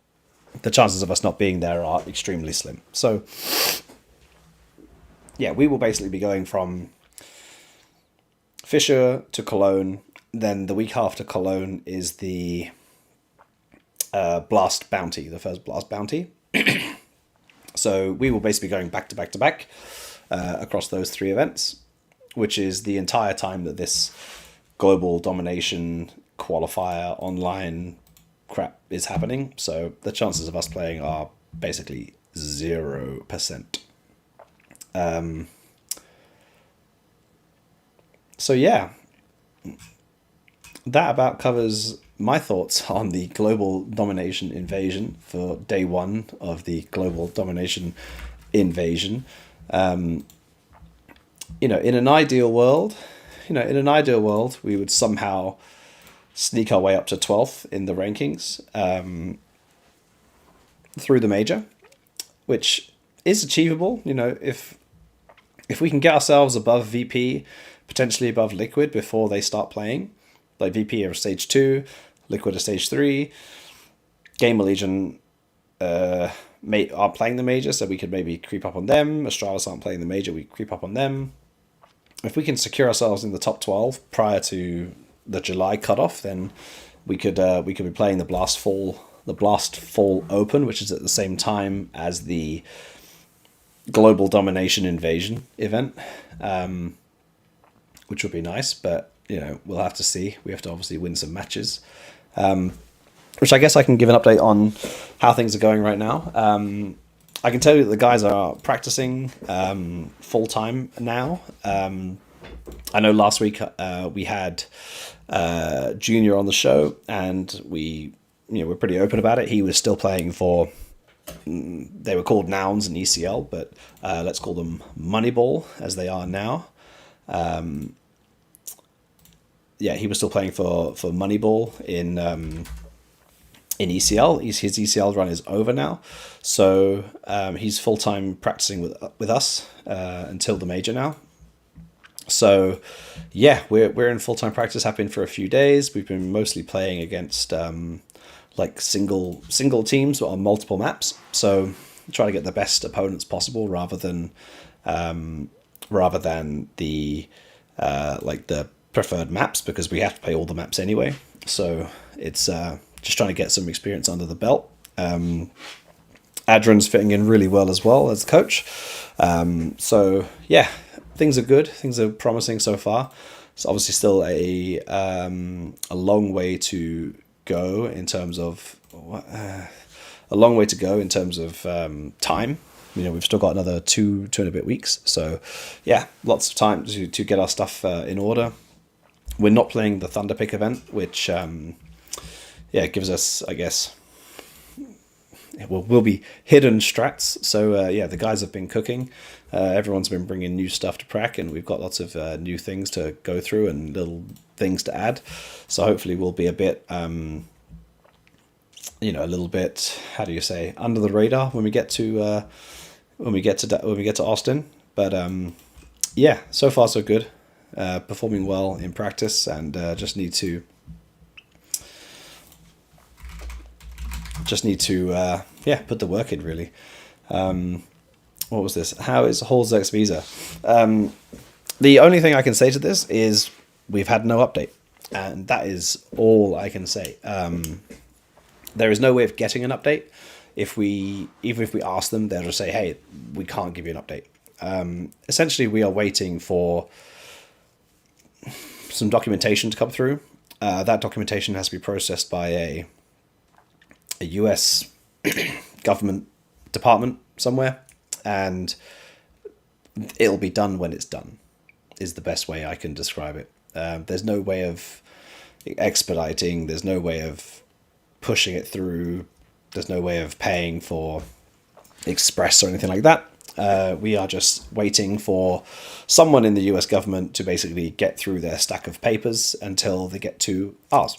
the chances of us not being there are extremely slim. So yeah, we will basically be going from Fisher to Cologne. Then the week after Cologne is the Blast Bounty, the first Blast Bounty. So we will basically be going back to back to back across those 3 events, which is the entire time that this global domination qualifier online crap is happening. So the chances of us playing are basically 0%. So yeah, that about covers my thoughts on the global domination invasion for day 1 of the global domination invasion. You know, in an ideal world, we would somehow sneak our way up to 12th in the rankings through the major, which is achievable. You know, if we can get ourselves above VP, potentially above Liquid before they start playing, like VP are stage 2, Liquid are stage 3, Gamer Legion are playing the major, so we could maybe creep up on them. Astralis aren't playing the major, we creep up on them. If we can secure ourselves in the top 12 prior to the July cutoff, then we could be playing the Blast Fall Open, which is at the same time as the Global Domination Invasion event, which would be nice. But you know, we'll have to see. We have to obviously win some matches, which I guess I can give an update on how things are going right now. I can tell you that the guys are practicing full time now. I know last week we had Junior on the show, and we're pretty open about it. He was still playing for, they were called Nouns and ECL, but let's call them Moneyball as they are now. yeah, he was still playing for Moneyball in ECL. His ECL run is over now, so he's full time practicing with us until the major now. So yeah, we're in full time practice. Have been for a few days. We've been mostly playing against like single teams on multiple maps. So try to get the best opponents possible rather than the like the preferred maps, because we have to play all the maps anyway. So it's just trying to get some experience under the belt. Adrian's fitting in really well as well as coach. So yeah, things are good. Things are promising so far. It's obviously still a long way to go in terms of time. You know, we've still got another two and a bit weeks. So yeah, lots of time to get our stuff in order. We're not playing the Thunder Pick event, which gives us, I guess, will be hidden strats. So yeah, the guys have been cooking. Everyone's been bringing new stuff to prac, and we've got lots of new things to go through and little things to add. So hopefully we'll be a bit, a little bit, how do you say, under the radar when we get to Austin. But yeah, so far so good. Performing well in practice, and just need to put the work in, really. What was this? How is Holzek's visa? The only thing I can say to this is we've had no update, and that is all I can say. There is no way of getting an update. Even if we ask them, they'll just say, hey, we can't give you an update. Essentially, we are waiting for some documentation to come through. That documentation has to be processed by a US government department somewhere, and it'll be done when it's done, is the best way I can describe it. There's no way of expediting. There's no way of pushing it through. There's no way of paying for express or anything like that. We are just waiting for someone in the US government to basically get through their stack of papers until they get to ours.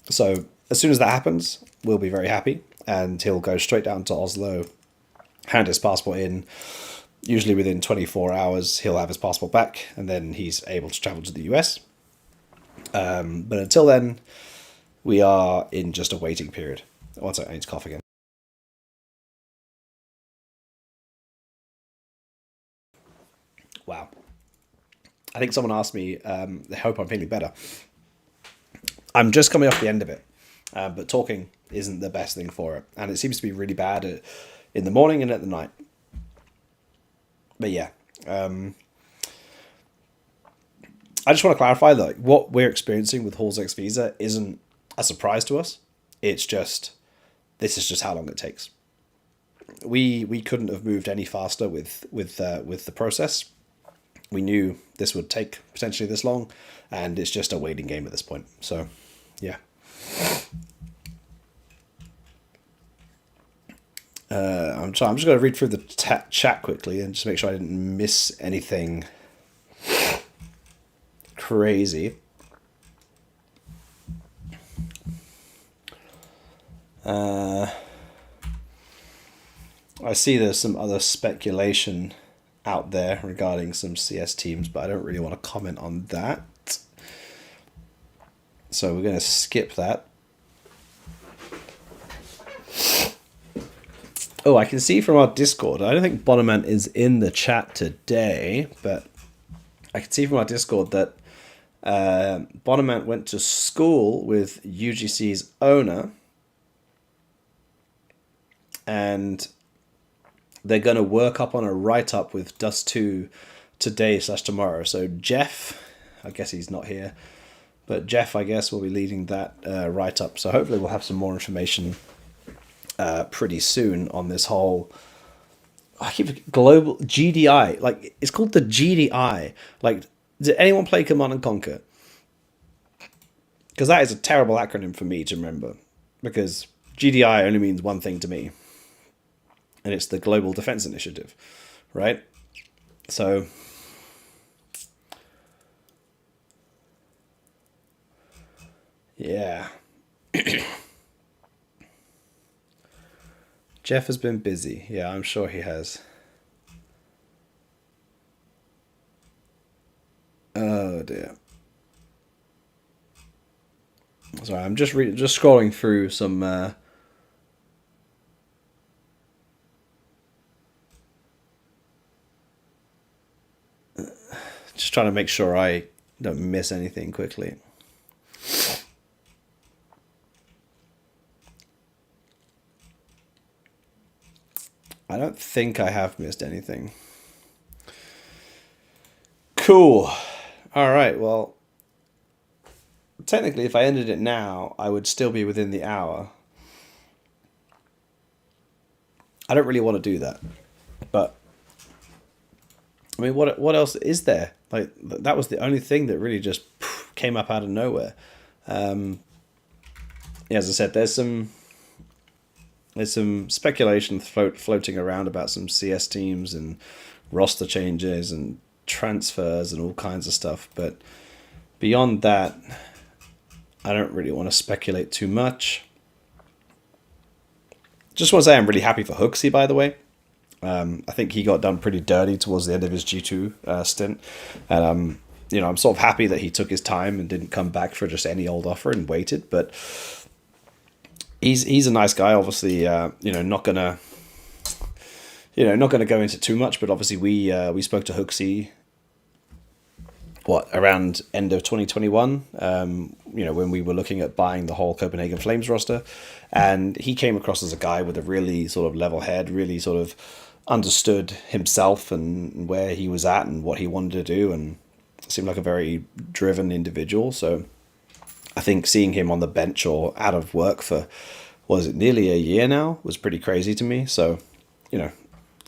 So as soon as that happens, we'll be very happy, and he'll go straight down to Oslo, hand his passport in. Usually within 24 hours, he'll have his passport back, and then he's able to travel to the US. But until then, we are in just a waiting period. One second, I need to cough again. Wow. I think someone asked me, I hope I'm feeling better. I'm just coming off the end of it, but talking isn't the best thing for it. And it seems to be really bad in the morning and at the night. But yeah, I just want to clarify that what we're experiencing with Halls visa isn't a surprise to us. It's just, this is just how long it takes. We couldn't have moved any faster with the process. We knew this would take potentially this long, and it's just a waiting game at this point. So, yeah. I'm just going to read through the chat quickly and just make sure I didn't miss anything crazy. I see there's some other speculation out there regarding some CS teams, but I don't really want to comment on that. So we're going to skip that. Oh, I can see from our Discord, I don't think Bonamant is in the chat today, but I can see from our Discord that Bonamant went to school with UGC's owner, and they're going to work up on a write-up with Dust 2 today/tomorrow. So Jeff, I guess he's not here, but Jeff, I guess, will be leading that write-up. So hopefully we'll have some more information pretty soon on this whole, I keep global GDI. Like, it's called the GDI. Like, did anyone play Command and Conquer? Because that is a terrible acronym for me to remember, because GDI only means one thing to me, and it's the Global Defense Initiative, right? So Yeah. Jeff has been busy. Yeah, I'm sure he has. Oh dear. Sorry, I'm just scrolling through some. Just trying to make sure I don't miss anything quickly. I don't think I have missed anything. Cool. All right. Well, technically, if I ended it now, I would still be within the hour. I don't really want to do that, but I mean, what else is there? Like that was the only thing that really just came up out of nowhere. Yeah, as I said, there's some speculation floating around about some CS teams and roster changes and transfers and all kinds of stuff. But beyond that, I don't really want to speculate too much. Just want to say I'm really happy for Hooksy, by the way. I think he got done pretty dirty towards the end of his G2 stint. And I'm sort of happy that he took his time and didn't come back for just any old offer and waited. But he's a nice guy. Obviously, not gonna go into too much. But obviously, we spoke to Hooksy around end of 2021, when we were looking at buying the whole Copenhagen Flames roster, and he came across as a guy with a really sort of level head, really sort of understood himself and where he was at and what he wanted to do, and seemed like a very driven individual. So I think seeing him on the bench or out of work for, was it nearly a year now, was pretty crazy to me. So,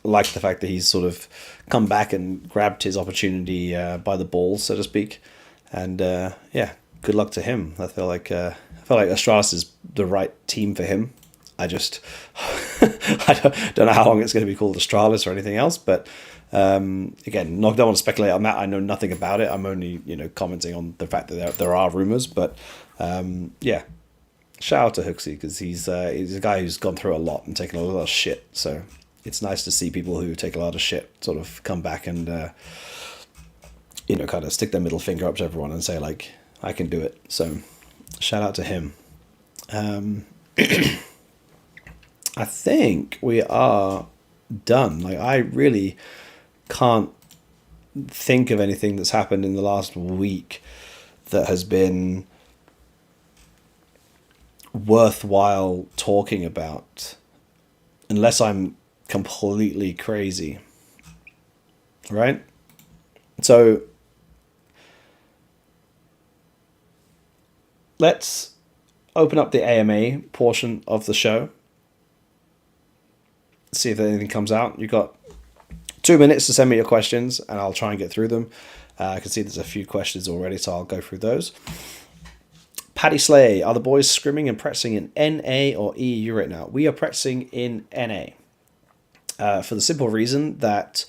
like the fact that he's sort of come back and grabbed his opportunity by the balls, so to speak. And yeah, good luck to him. I feel like Astralis is the right team for him. I just I don't know how long it's going to be called Astralis or anything else, but again, don't want to speculate on that. I know nothing about it. I'm only commenting on the fact that there are rumors, but yeah. Shout out to Hooksy because he's a guy who's gone through a lot and taken a lot of shit. So it's nice to see people who take a lot of shit sort of come back and kind of stick their middle finger up to everyone and say like, I can do it. So shout out to him. I think we are done. Like, I really can't think of anything that's happened in the last week that has been worthwhile talking about, unless I'm completely crazy, right? So let's open up the AMA portion of the show, see if anything comes out. You've got 2 minutes to send me your questions and I'll try and get through them. I can see there's a few questions already, so I'll go through those. Paddy Slay, are the boys scrimming and practicing in NA or EU right now? We are practicing in NA for the simple reason that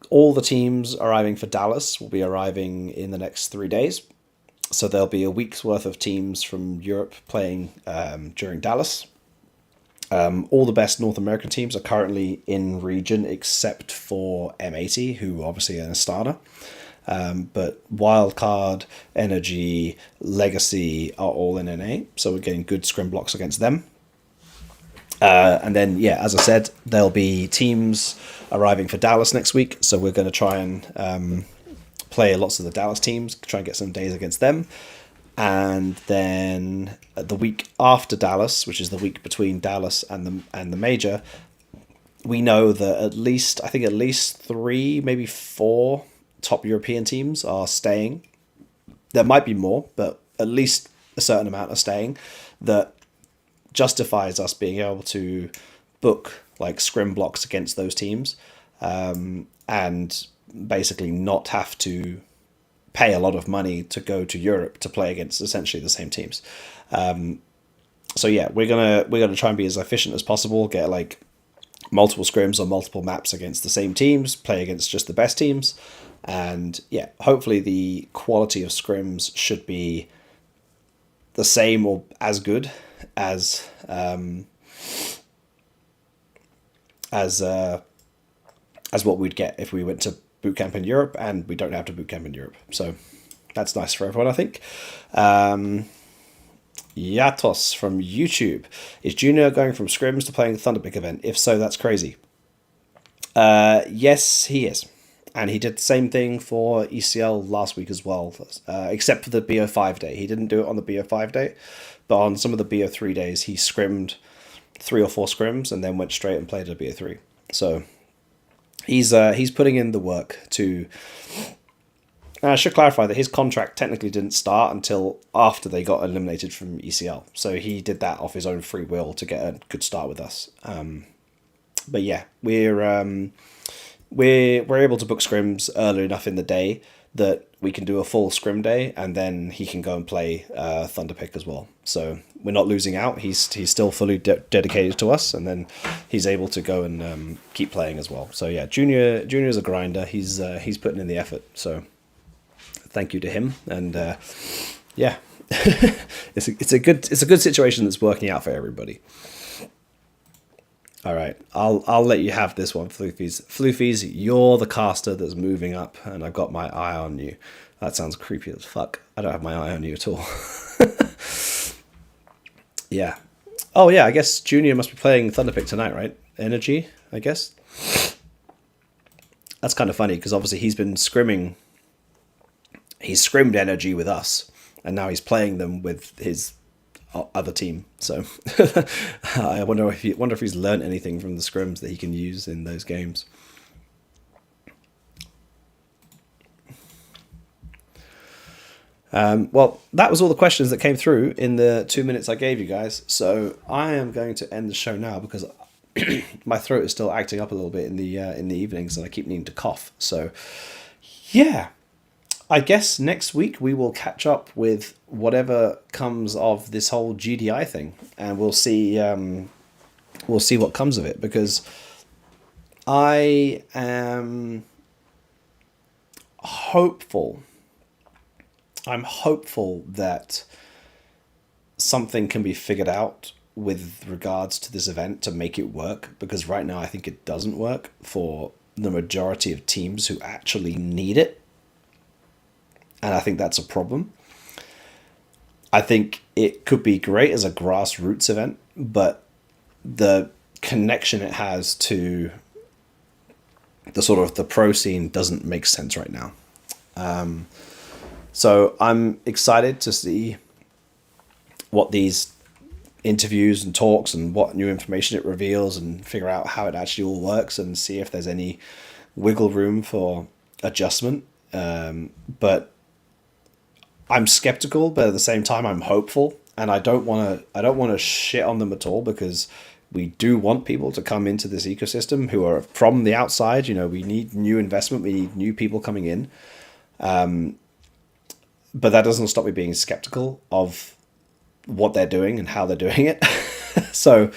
all the teams arriving for Dallas will be arriving in the next 3 days. So there'll be a week's worth of teams from Europe playing during Dallas. All the best North American teams are currently in region except for M80, who obviously are in Astana. But Wildcard, Energy, Legacy are all in NA, so we're getting good scrim blocks against them. And then, yeah, as I said, there'll be teams arriving for Dallas next week, so we're going to try and play lots of the Dallas teams, try and get some days against them. And then the week after Dallas, which is the week between Dallas and the major, we know that at least 3, maybe 4 top European teams are staying. There might be more, but at least a certain amount are staying. That justifies us being able to book like scrim blocks against those teams, and basically not have to pay a lot of money to go to Europe to play against essentially the same teams. So yeah, we're gonna try and be as efficient as possible, get like multiple scrims on multiple maps against the same teams, play against just the best teams, and yeah, hopefully the quality of scrims should be the same or as good as what we'd get if we went to boot camp in Europe, and we don't have to boot camp in Europe. So that's nice for everyone, I think. Yatos from YouTube. Is Junior going from scrims to playing the Thunderpick event? If so, that's crazy. Yes, he is. And he did the same thing for ECL last week as well, except for the BO5 day. He didn't do it on the BO5 day, but on some of the BO3 days, he scrimmed 3 or 4 scrims and then went straight and played a BO3. So he's putting in the work to... I should clarify that his contract technically didn't start until after they got eliminated from ECL. So he did that off his own free will to get a good start with us. But yeah, we're able to book scrims early enough in the day that we can do a full scrim day, and then he can go and play Thunderpick as well. So we're not losing out. He's still fully dedicated to us, and then he's able to go and keep playing as well. So yeah, Junior's a grinder. He's putting in the effort. So thank you to him, and yeah, it's a good situation that's working out for everybody. All right, I'll let you have this one, Floofies. Floofies, you're the caster that's moving up, and I've got my eye on you. That sounds creepy as fuck. I don't have my eye on you at all. Yeah. Oh yeah, I guess Junior must be playing Thunderpick tonight, right? Energy, I guess. That's kind of funny because obviously he's been scrimming. He's scrimmed Energy with us, and now he's playing them with his other team. So I wonder if he's learned anything from the scrims that he can use in those games. Well, that was all the questions that came through in the 2 minutes I gave you guys. So I am going to end the show now because my throat is still acting up a little bit in the evenings, and I keep needing to cough. So yeah. I guess next week we will catch up with whatever comes of this whole GDI thing, and we'll see what comes of it, because I am hopeful. I'm hopeful that something can be figured out with regards to this event to make it work, because right now I think it doesn't work for the majority of teams who actually need it. And I think that's a problem. I think it could be great as a grassroots event, but the connection it has to the sort of the pro scene doesn't make sense right now. So I'm excited to see what these interviews and talks and what new information it reveals, and figure out how it actually all works, and see if there's any wiggle room for adjustment. But I'm skeptical, but at the same time I'm hopeful, and I don't want to shit on them at all, because we do want people to come into this ecosystem who are from the outside. You know, we need new investment, we need new people coming in. But that doesn't stop me being skeptical of what they're doing and how they're doing it. So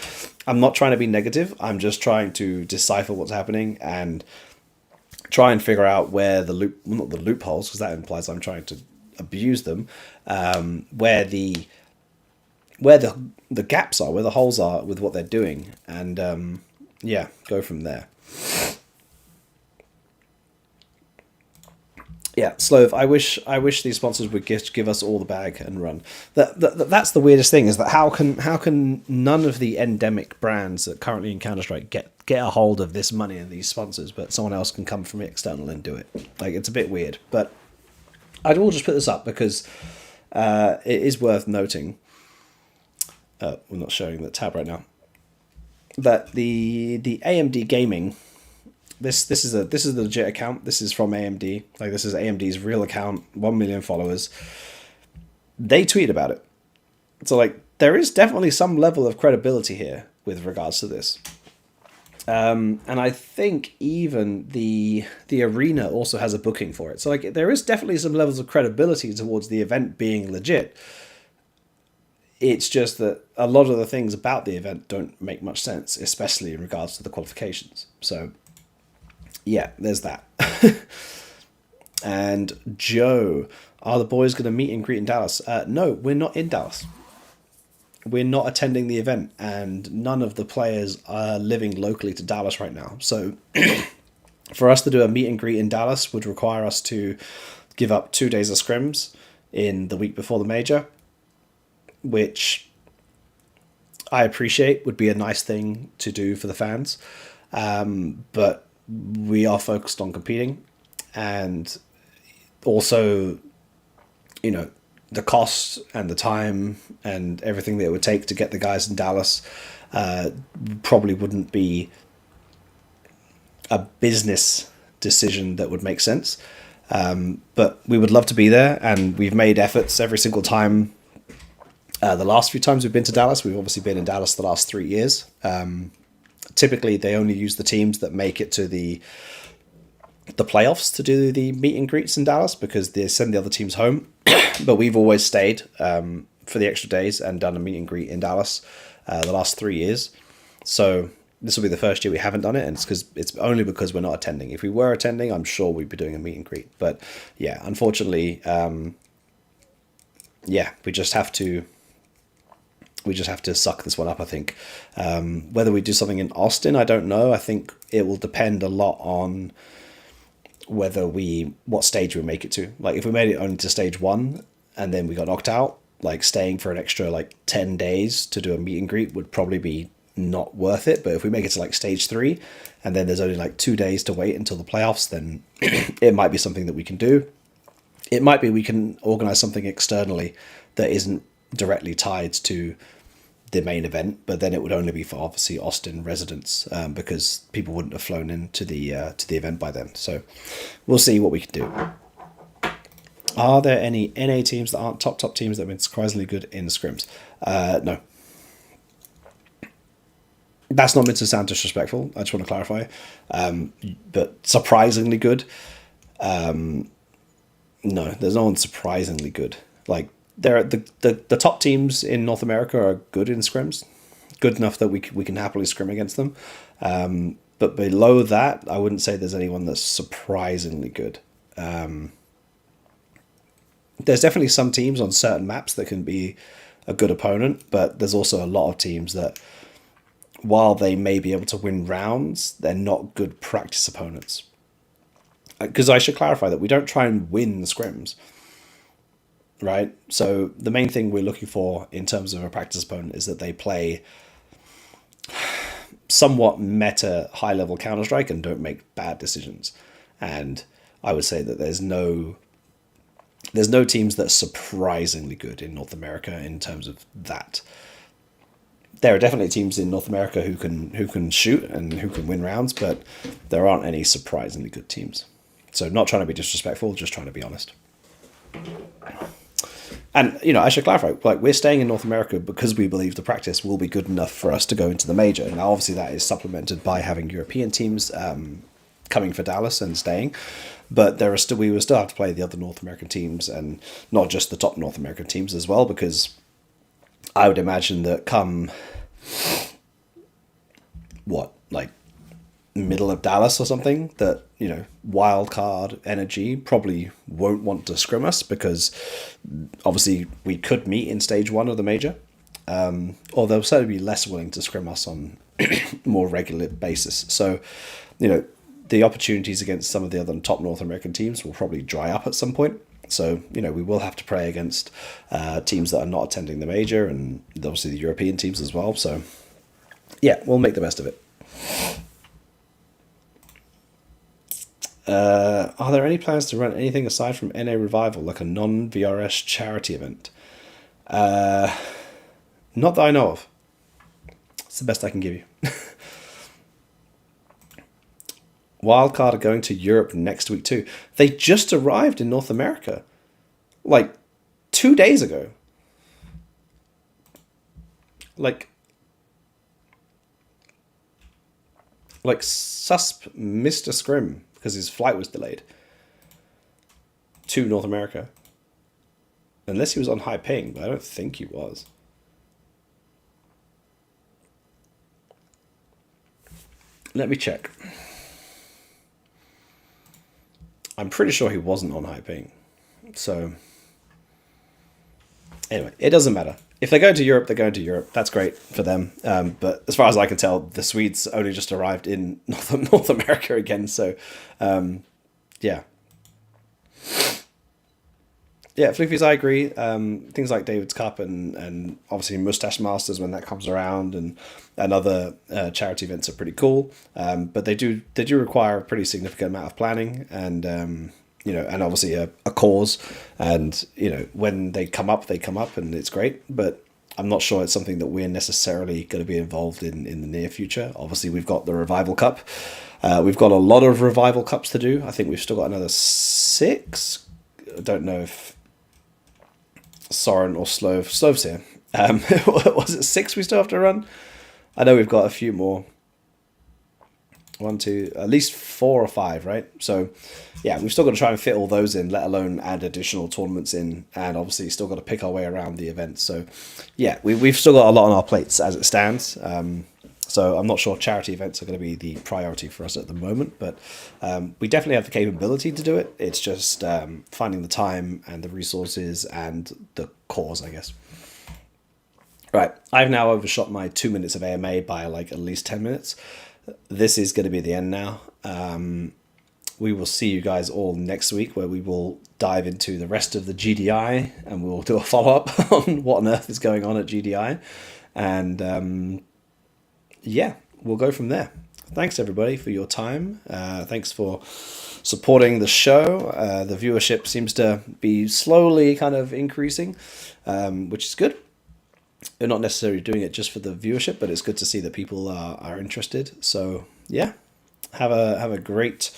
I'm not trying to be negative. I'm just trying to decipher what's happening and try and figure out where not the loopholes, because that implies I'm trying to abuse them, where the gaps are, where the holes are with what they're doing, and yeah, go from there. Yeah, Slove, I wish these sponsors would give us all the bag and run. That's the weirdest thing, is that how can none of the endemic brands that currently in Counter-Strike get a hold of this money and these sponsors, but someone else can come from external and do it? Like, it's a bit weird. But I will just put this up because it is worth noting. We're not showing the tab right now. That the AMD Gaming, this is a legit account. This is from AMD. Like, this is AMD's real account, 1 million followers. They tweet about it. So like, there is definitely some level of credibility here with regards to this. And I think even the arena also has a booking for it. So like, there is definitely some levels of credibility towards the event being legit. It's just that a lot of the things about the event don't make much sense, especially in regards to the qualifications. So yeah, there's that. And Joe, are the boys going to meet and greet in Dallas? No, we're not in Dallas. We're not attending the event, and none of the players are living locally to Dallas right now. So for us to do a meet and greet in Dallas would require us to give up 2 days of scrims in the week before the major, which I appreciate would be a nice thing to do for the fans. But we are focused on competing, and also, you know, the cost and the time and everything that it would take to get the guys in Dallas probably wouldn't be a business decision that would make sense. But we would love to be there, and we've made efforts every single time. The last few times we've been to Dallas, we've obviously been in Dallas the last 3 years. Typically, they only use the teams that make it to the playoffs to do the meet and greets in Dallas, because they send the other teams home. But we've always stayed for the extra days and done a meet and greet in Dallas the last 3 years. So this will be the first year we haven't done it, and it's only because we're not attending. If we were attending, I'm sure we'd be doing a meet and greet. But yeah, unfortunately, we just have to suck this one up, I think. Whether we do something in Austin, I don't know. I think it will depend a lot on what stage we make it to. Like, if we made it only to stage 1 and then we got knocked out, like, staying for an extra 10 days to do a meet and greet would probably be not worth it. But if we make it to stage 3 and then there's only 2 days to wait until the playoffs, then it might be something that we can do. It might be we can organize something externally that isn't directly tied to the main event, but then it would only be for obviously Austin residents, because people wouldn't have flown into the event by then. So we'll see what we can do. Are there any NA teams that aren't top teams that have been surprisingly good in the scrims? No. That's not meant to sound disrespectful. I just want to clarify. But surprisingly good. No, there's no one surprisingly good. The top teams in North America are good in scrims, good enough that we can happily scrim against them. But below that, I wouldn't say there's anyone that's surprisingly good. There's definitely some teams on certain maps that can be a good opponent, but there's also a lot of teams that, while they may be able to win rounds, they're not good practice opponents. Because I should clarify that we don't try and win scrims. Right? So the main thing we're looking for in terms of a practice opponent is that they play somewhat meta high-level Counter-Strike and don't make bad decisions. And I would say that there's no teams that are surprisingly good in North America in terms of that. There are definitely teams in North America who can shoot and who can win rounds, but there aren't any surprisingly good teams. So not trying to be disrespectful, just trying to be honest. And, I should clarify, we're staying in North America because we believe the practice will be good enough for us to go into the major. Now, obviously, that is supplemented by having European teams coming for Dallas and staying. But we will still have to play the other North American teams, and not just the top North American teams as well, because I would imagine that come, middle of Dallas or something, that wildcard energy probably won't want to scrim us, because obviously we could meet in stage 1 of the major, or they'll certainly be less willing to scrim us on more regular basis. So the opportunities against some of the other top North American teams will probably dry up at some point. So we will have to play against teams that are not attending the major, and obviously the European teams as well. So yeah, we'll make the best of it. Are there any plans to run anything aside from NA Revival, like a non-VRS charity event? Not that I know of. It's the best I can give you. Wildcard are going to Europe next week too. They just arrived in North America, 2 days ago. Susp missed a scrim because his flight was delayed to North America. Unless he was on high ping, but I don't think he was. Let me check. I'm pretty sure he wasn't on Hyping. So anyway, it doesn't matter. If they're going to Europe, they're going to Europe. That's great for them. But as far as I can tell, the Swedes only just arrived in North America again. So, yeah. Yeah, Floofies, I agree. Things like David's Cup and obviously Mustache Masters when that comes around and other charity events are pretty cool. But they do require a pretty significant amount of planning and and obviously a cause. And when they come up, and it's great. But I'm not sure it's something that we're necessarily going to be involved in the near future. Obviously, we've got the Revival Cup. We've got a lot of Revival Cups to do. I think we've still got another 6. I don't know if Soren or Slove's here. Was it 6 we still have to run? I know we've got a few more. 1, 2, at least 4 or 5, right? So, yeah, we've still got to try and fit all those in, let alone add additional tournaments in, and obviously still got to pick our way around the event. So, yeah, we've still got a lot on our plates as it stands. So I'm not sure charity events are going to be the priority for us at the moment, but we definitely have the capability to do it. It's just finding the time and the resources and the cause, I guess. Right, I've now overshot my 2 minutes of AMA by like at least 10 minutes. This is going to be the end now. We will see you guys all next week where we will dive into the rest of the GDI and we'll do a follow-up on what on earth is going on at GDI. And yeah, we'll go from there. Thanks everybody for your time. Thanks for supporting the show. The viewership seems to be slowly kind of increasing, which is good. We're not necessarily doing it just for the viewership, but it's good to see that people are interested. So yeah, have a great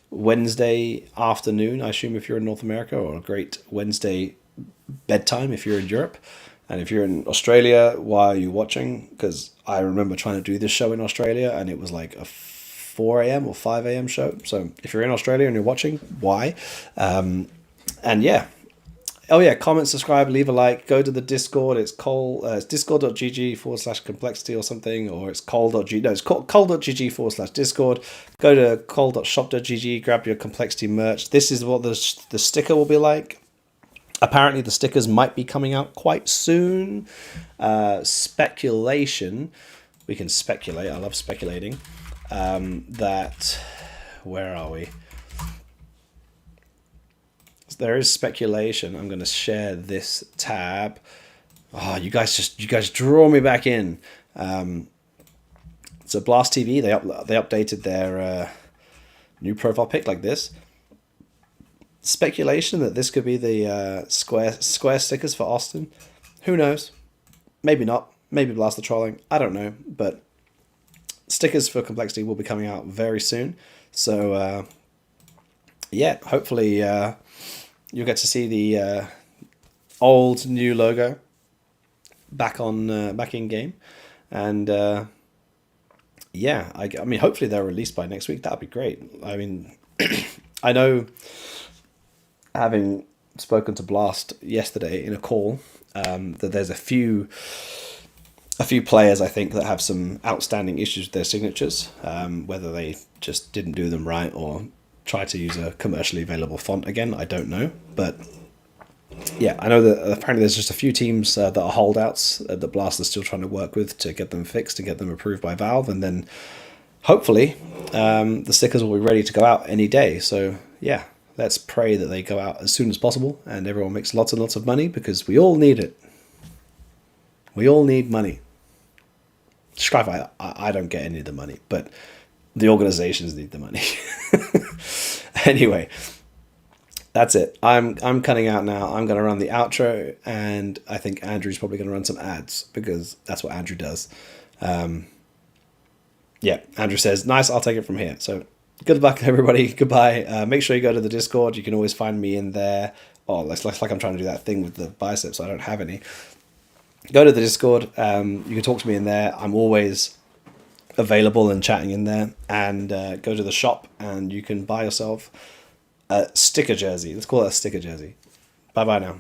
Wednesday afternoon, I assume, if you're in North America, or a great Wednesday bedtime if you're in Europe. And if you're in Australia, why are you watching? Because I remember trying to do this show in Australia and it was like a 4 a.m. or 5 a.m. show. So if you're in Australia and you're watching, why? And yeah. Oh yeah, comment, subscribe, leave a like, go to the Discord. It's it's discord.gg/complexity or something, or it's col.gg. No, it's col.gg/discord. Go to col.shop.gg, grab your complexity merch. This is what the sticker will be like. Apparently the stickers might be coming out quite soon. Speculation. We can speculate. I love speculating. Where are we? There is speculation. I'm going to share this tab. Oh, you guys draw me back in. So Blast TV, they updated their new profile pic like this. Speculation that this could be the square stickers for Austin. Who knows? Maybe not. Maybe Blast the trolling. I don't know. But stickers for Complexity will be coming out very soon. So yeah, hopefully you'll get to see the old new logo back in game. And yeah, I mean, hopefully they're released by next week. That'd be great. I mean, I know, having spoken to Blast yesterday in a call, that there's a few players I think that have some outstanding issues with their signatures, whether they just didn't do them right or try to use a commercially available font again, I don't know. But yeah, I know that apparently there's just a few teams that are holdouts that Blast is still trying to work with to get them fixed and get them approved by Valve, and then hopefully the stickers will be ready to go out any day. So yeah, let's pray that they go out as soon as possible and everyone makes lots and lots of money, because we all need it. We all need money. Strife, I don't get any of the money, but the organizations need the money. Anyway, that's it. I'm cutting out now. I'm going to run the outro, and I think Andrew's probably going to run some ads, because that's what Andrew does. Yeah, Andrew says, nice, I'll take it from here. So good luck, everybody. Goodbye. Make sure you go to the Discord. You can always find me in there. Oh, it's like I'm trying to do that thing with the biceps. So I don't have any. Go to the Discord. You can talk to me in there. I'm always available and chatting in there. And go to the shop and you can buy yourself a sticker jersey. Let's call it a sticker jersey. Bye-bye now.